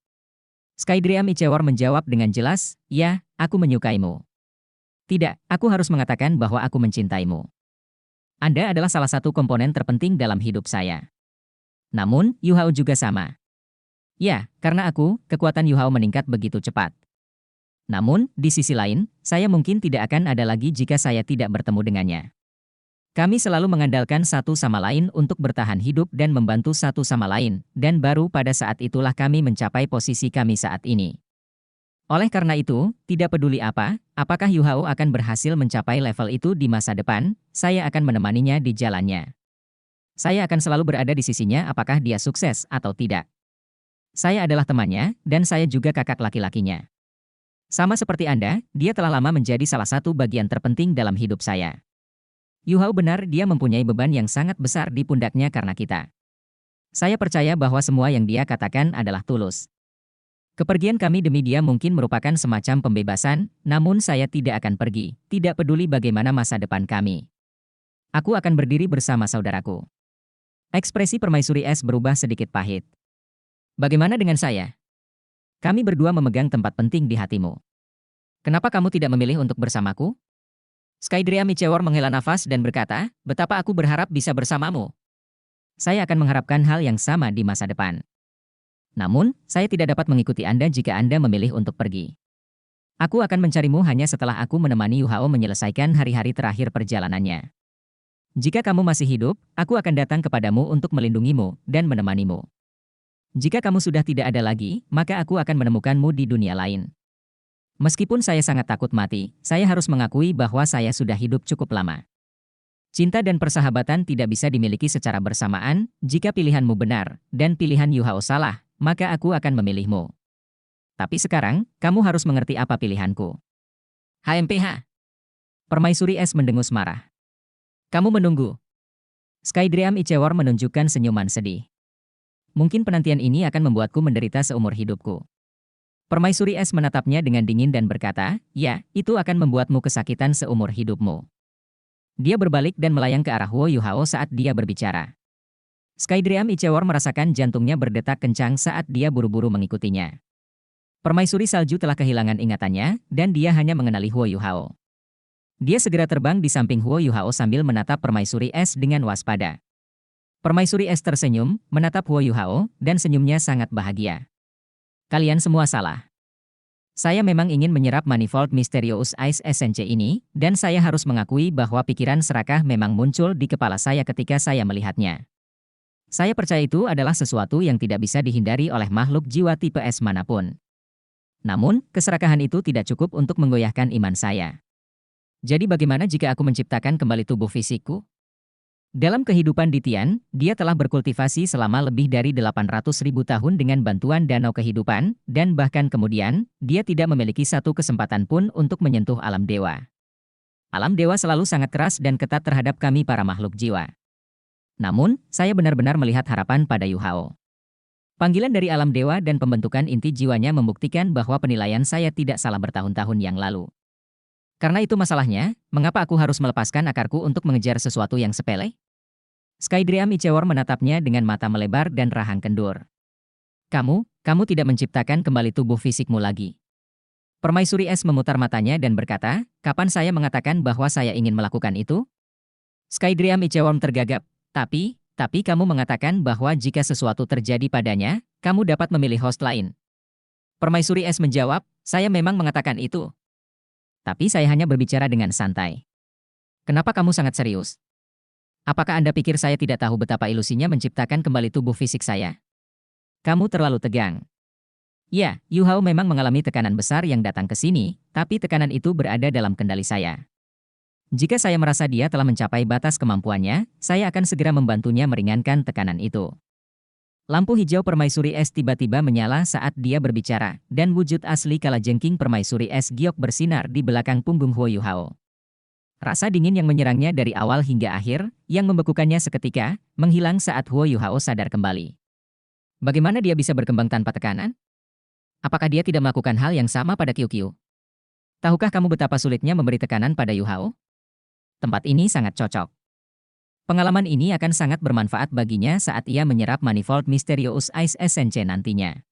Skydream Ichewor menjawab dengan jelas, ya, aku menyukaimu. Tidak, aku harus mengatakan bahwa aku mencintaimu. Anda adalah salah satu komponen terpenting dalam hidup saya. Namun, Yuhao juga sama. Ya, karena aku, kekuatan Yuhao meningkat begitu cepat. Namun, di sisi lain, saya mungkin tidak akan ada lagi jika saya tidak bertemu dengannya. Kami selalu mengandalkan satu sama lain untuk bertahan hidup dan membantu satu sama lain, dan baru pada saat itulah kami mencapai posisi kami saat ini. Oleh karena itu, tidak peduli apakah Yuhao akan berhasil mencapai level itu di masa depan, saya akan menemaninya di jalannya. Saya akan selalu berada di sisinya apakah dia sukses atau tidak. Saya adalah temannya, dan saya juga kakak laki-lakinya. Sama seperti Anda, dia telah lama menjadi salah satu bagian terpenting dalam hidup saya. Yuhao benar, dia mempunyai beban yang sangat besar di pundaknya karena kita. Saya percaya bahwa semua yang dia katakan adalah tulus. Kepergian kami demi dia mungkin merupakan semacam pembebasan, namun saya tidak akan pergi, tidak peduli bagaimana masa depan kami. Aku akan berdiri bersama saudaraku. Ekspresi Permaisuri es berubah sedikit pahit. Bagaimana dengan saya? Kami berdua memegang tempat penting di hatimu. Kenapa kamu tidak memilih untuk bersamaku? Skydream Ichewor menghela nafas dan berkata, betapa aku berharap bisa bersamamu. Saya akan mengharapkan hal yang sama di masa depan. Namun, saya tidak dapat mengikuti Anda jika Anda memilih untuk pergi. Aku akan mencarimu hanya setelah aku menemani Yuhao menyelesaikan hari-hari terakhir perjalanannya. Jika kamu masih hidup, aku akan datang kepadamu untuk melindungimu dan menemanimu. Jika kamu sudah tidak ada lagi, maka aku akan menemukanmu di dunia lain. Meskipun saya sangat takut mati, saya harus mengakui bahwa saya sudah hidup cukup lama. Cinta dan persahabatan tidak bisa dimiliki secara bersamaan. Jika pilihanmu benar, dan pilihan Yuhao salah, maka aku akan memilihmu. Tapi sekarang, kamu harus mengerti apa pilihanku. HMPH. Permaisuri es mendengus marah. Kamu menunggu. Skydream Ichewor menunjukkan senyuman sedih. Mungkin penantian ini akan membuatku menderita seumur hidupku. Permaisuri es menatapnya dengan dingin dan berkata, ya, itu akan membuatmu kesakitan seumur hidupmu. Dia berbalik dan melayang ke arah Huo Yuhao saat dia berbicara. Skydream Ichewor merasakan jantungnya berdetak kencang saat dia buru-buru mengikutinya. Permaisuri salju telah kehilangan ingatannya, dan dia hanya mengenali Huo Yuhao. Dia segera terbang di samping Huo Yuhao sambil menatap Permaisuri es dengan waspada. Permaisuri es tersenyum, menatap Huo Yuhao, dan senyumnya sangat bahagia. Kalian semua salah. Saya memang ingin menyerap Manifold Mysterious Ice Essence ini, dan saya harus mengakui bahwa pikiran serakah memang muncul di kepala saya ketika saya melihatnya. Saya percaya itu adalah sesuatu yang tidak bisa dihindari oleh makhluk jiwa tipe es manapun. Namun, keserakahan itu tidak cukup untuk menggoyahkan iman saya. Jadi bagaimana jika aku menciptakan kembali tubuh fisikku? Dalam kehidupan di Tian, dia telah berkultivasi selama lebih dari 800.000 tahun dengan bantuan danau kehidupan, dan bahkan kemudian, dia tidak memiliki satu kesempatan pun untuk menyentuh alam dewa. Alam dewa selalu sangat keras dan ketat terhadap kami para makhluk jiwa. Namun, saya benar-benar melihat harapan pada Yu Hao. Panggilan dari alam dewa dan pembentukan inti jiwanya membuktikan bahwa penilaian saya tidak salah bertahun-tahun yang lalu. Karena itu masalahnya, mengapa aku harus melepaskan akarku untuk mengejar sesuatu yang sepele? Skydream Ichewar menatapnya dengan mata melebar dan rahang kendur. Kamu tidak menciptakan kembali tubuh fisikmu lagi. Permaisuri Es memutar matanya dan berkata, kapan saya mengatakan bahwa saya ingin melakukan itu? Skydream Ichewar tergagap, tapi kamu mengatakan bahwa jika sesuatu terjadi padanya, kamu dapat memilih host lain. Permaisuri Es menjawab, saya memang mengatakan itu. Tapi saya hanya berbicara dengan santai. Kenapa kamu sangat serius? Apakah Anda pikir saya tidak tahu betapa ilusinya menciptakan kembali tubuh fisik saya? Kamu terlalu tegang. Ya, Yu Hao memang mengalami tekanan besar yang datang ke sini, tapi tekanan itu berada dalam kendali saya. Jika saya merasa dia telah mencapai batas kemampuannya, saya akan segera membantunya meringankan tekanan itu. Lampu hijau Permaisuri Es tiba-tiba menyala saat dia berbicara, dan wujud asli kalajengking Permaisuri Es giok bersinar di belakang punggung Huo Yu Hao. Rasa dingin yang menyerangnya dari awal hingga akhir, yang membekukannya seketika, menghilang saat Huo Yu Hao sadar kembali. Bagaimana dia bisa berkembang tanpa tekanan? Apakah dia tidak melakukan hal yang sama pada Qiu? Tahukah kamu betapa sulitnya memberi tekanan pada Yu Hao? Tempat ini sangat cocok. Pengalaman ini akan sangat bermanfaat baginya saat ia menyerap Manifold Mysterious Ice Essence nantinya.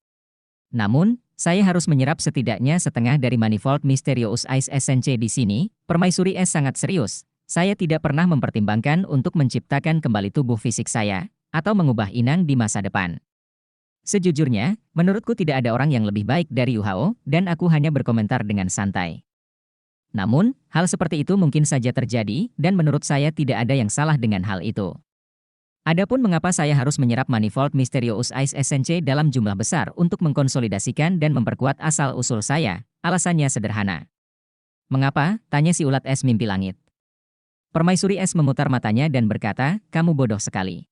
Namun, saya harus menyerap setidaknya setengah dari Manifold Mysterious Ice Essence di sini. Permaisuri Es sangat serius. Saya tidak pernah mempertimbangkan untuk menciptakan kembali tubuh fisik saya, atau mengubah inang di masa depan. Sejujurnya, menurutku tidak ada orang yang lebih baik dari Yu Hao, dan aku hanya berkomentar dengan santai. Namun, hal seperti itu mungkin saja terjadi, dan menurut saya tidak ada yang salah dengan hal itu. Adapun mengapa saya harus menyerap Manifold Mysterious Ice Essence dalam jumlah besar untuk mengkonsolidasikan dan memperkuat asal-usul saya, alasannya sederhana. Mengapa? Tanya si ulat es mimpi langit. Permaisuri Es memutar matanya dan berkata, kamu bodoh sekali.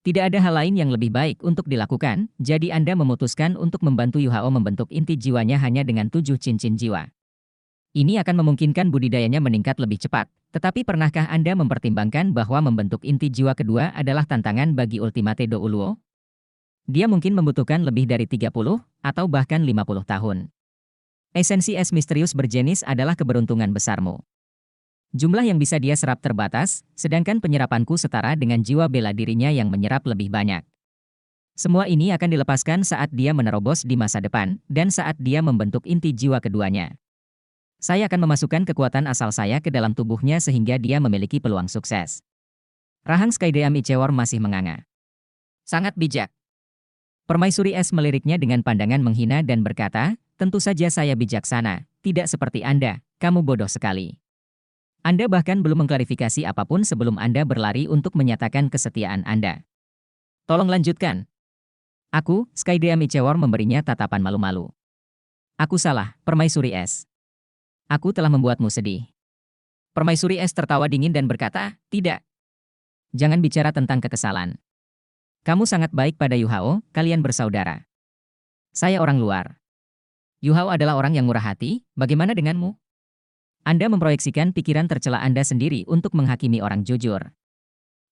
Tidak ada hal lain yang lebih baik untuk dilakukan, jadi Anda memutuskan untuk membantu Yu Hao membentuk inti jiwanya hanya dengan 7 cincin jiwa. Ini akan memungkinkan budidayanya meningkat lebih cepat, tetapi pernahkah Anda mempertimbangkan bahwa membentuk inti jiwa kedua adalah tantangan bagi Ultimate Do Uluo? Dia mungkin membutuhkan lebih dari 30, atau bahkan 50 tahun. Esensi es misterius berjenis adalah keberuntungan besarmu. Jumlah yang bisa dia serap terbatas, sedangkan penyerapanku setara dengan jiwa bela dirinya yang menyerap lebih banyak. Semua ini akan dilepaskan saat dia menerobos di masa depan, dan saat dia membentuk inti jiwa keduanya. Saya akan memasukkan kekuatan asal saya ke dalam tubuhnya sehingga dia memiliki peluang sukses. Rahang Skydream Ichewar masih menganga. Sangat bijak. Permaisuri Es meliriknya dengan pandangan menghina dan berkata, tentu saja saya bijaksana, tidak seperti Anda, kamu bodoh sekali. Anda bahkan belum mengklarifikasi apapun sebelum Anda berlari untuk menyatakan kesetiaan Anda. Tolong lanjutkan. Aku, Skydream Ichewar memberinya tatapan malu-malu. Aku salah, Permaisuri Es. Aku telah membuatmu sedih. Permaisuri Es tertawa dingin dan berkata, tidak. Jangan bicara tentang kekesalan. Kamu sangat baik pada Yu Hao, kalian bersaudara. Saya orang luar. Yu Hao adalah orang yang murah hati, bagaimana denganmu? Anda memproyeksikan pikiran tercela Anda sendiri untuk menghakimi orang jujur.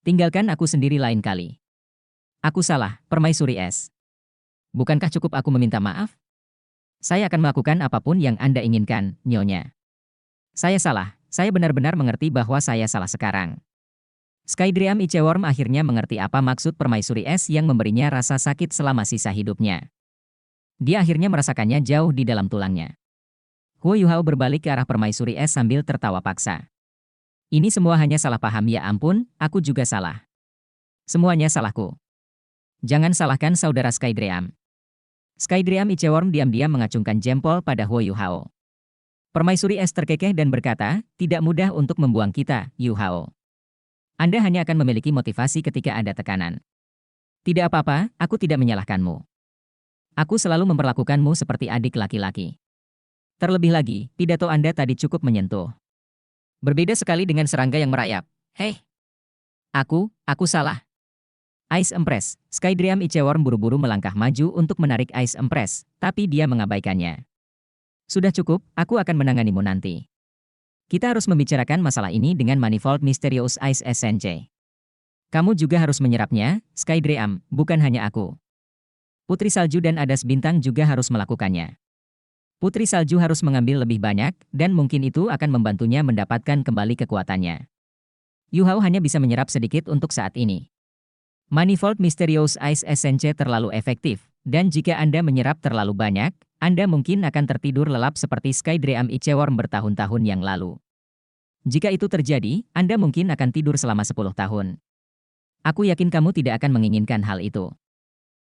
Tinggalkan aku sendiri lain kali. Aku salah, Permaisuri Es. Bukankah cukup aku meminta maaf? Saya akan melakukan apapun yang Anda inginkan, Nyonya. Saya salah, saya benar-benar mengerti bahwa saya salah sekarang. Skydream Ichewar akhirnya mengerti apa maksud Permaisuri Es yang memberinya rasa sakit selama sisa hidupnya. Dia akhirnya merasakannya jauh di dalam tulangnya. Huo Yu Hao berbalik ke arah Permaisuri Es sambil tertawa paksa. Ini semua hanya salah paham, ya ampun, aku juga salah. Semuanya salahku. Jangan salahkan saudara Skydream. Skydream Ichewar diam-diam mengacungkan jempol pada Huo Yu Hao. Permaisuri Es terkekeh dan berkata, tidak mudah untuk membuang kita, Yu Hao. Anda hanya akan memiliki motivasi ketika ada tekanan. Tidak apa-apa, aku tidak menyalahkanmu. Aku selalu memperlakukanmu seperti adik laki-laki. Terlebih lagi, pidato Anda tadi cukup menyentuh. Berbeda sekali dengan serangga yang merayap. Hei! Aku salah. Ice Empress, Skydream Ichewar buru-buru melangkah maju untuk menarik Ice Empress, tapi dia mengabaikannya. Sudah cukup, aku akan menanganimu nanti. Kita harus membicarakan masalah ini dengan Manifold Mysterious Ice SNJ. Kamu juga harus menyerapnya, Skydream, bukan hanya aku. Putri Salju dan Adas Bintang juga harus melakukannya. Putri Salju harus mengambil lebih banyak, dan mungkin itu akan membantunya mendapatkan kembali kekuatannya. Yu Hao hanya bisa menyerap sedikit untuk saat ini. Manifold Mysterious Ice SNJ terlalu efektif, dan jika Anda menyerap terlalu banyak, Anda mungkin akan tertidur lelap seperti Skydream Iceworm bertahun-tahun yang lalu. Jika itu terjadi, Anda mungkin akan tidur selama 10 tahun. Aku yakin kamu tidak akan menginginkan hal itu.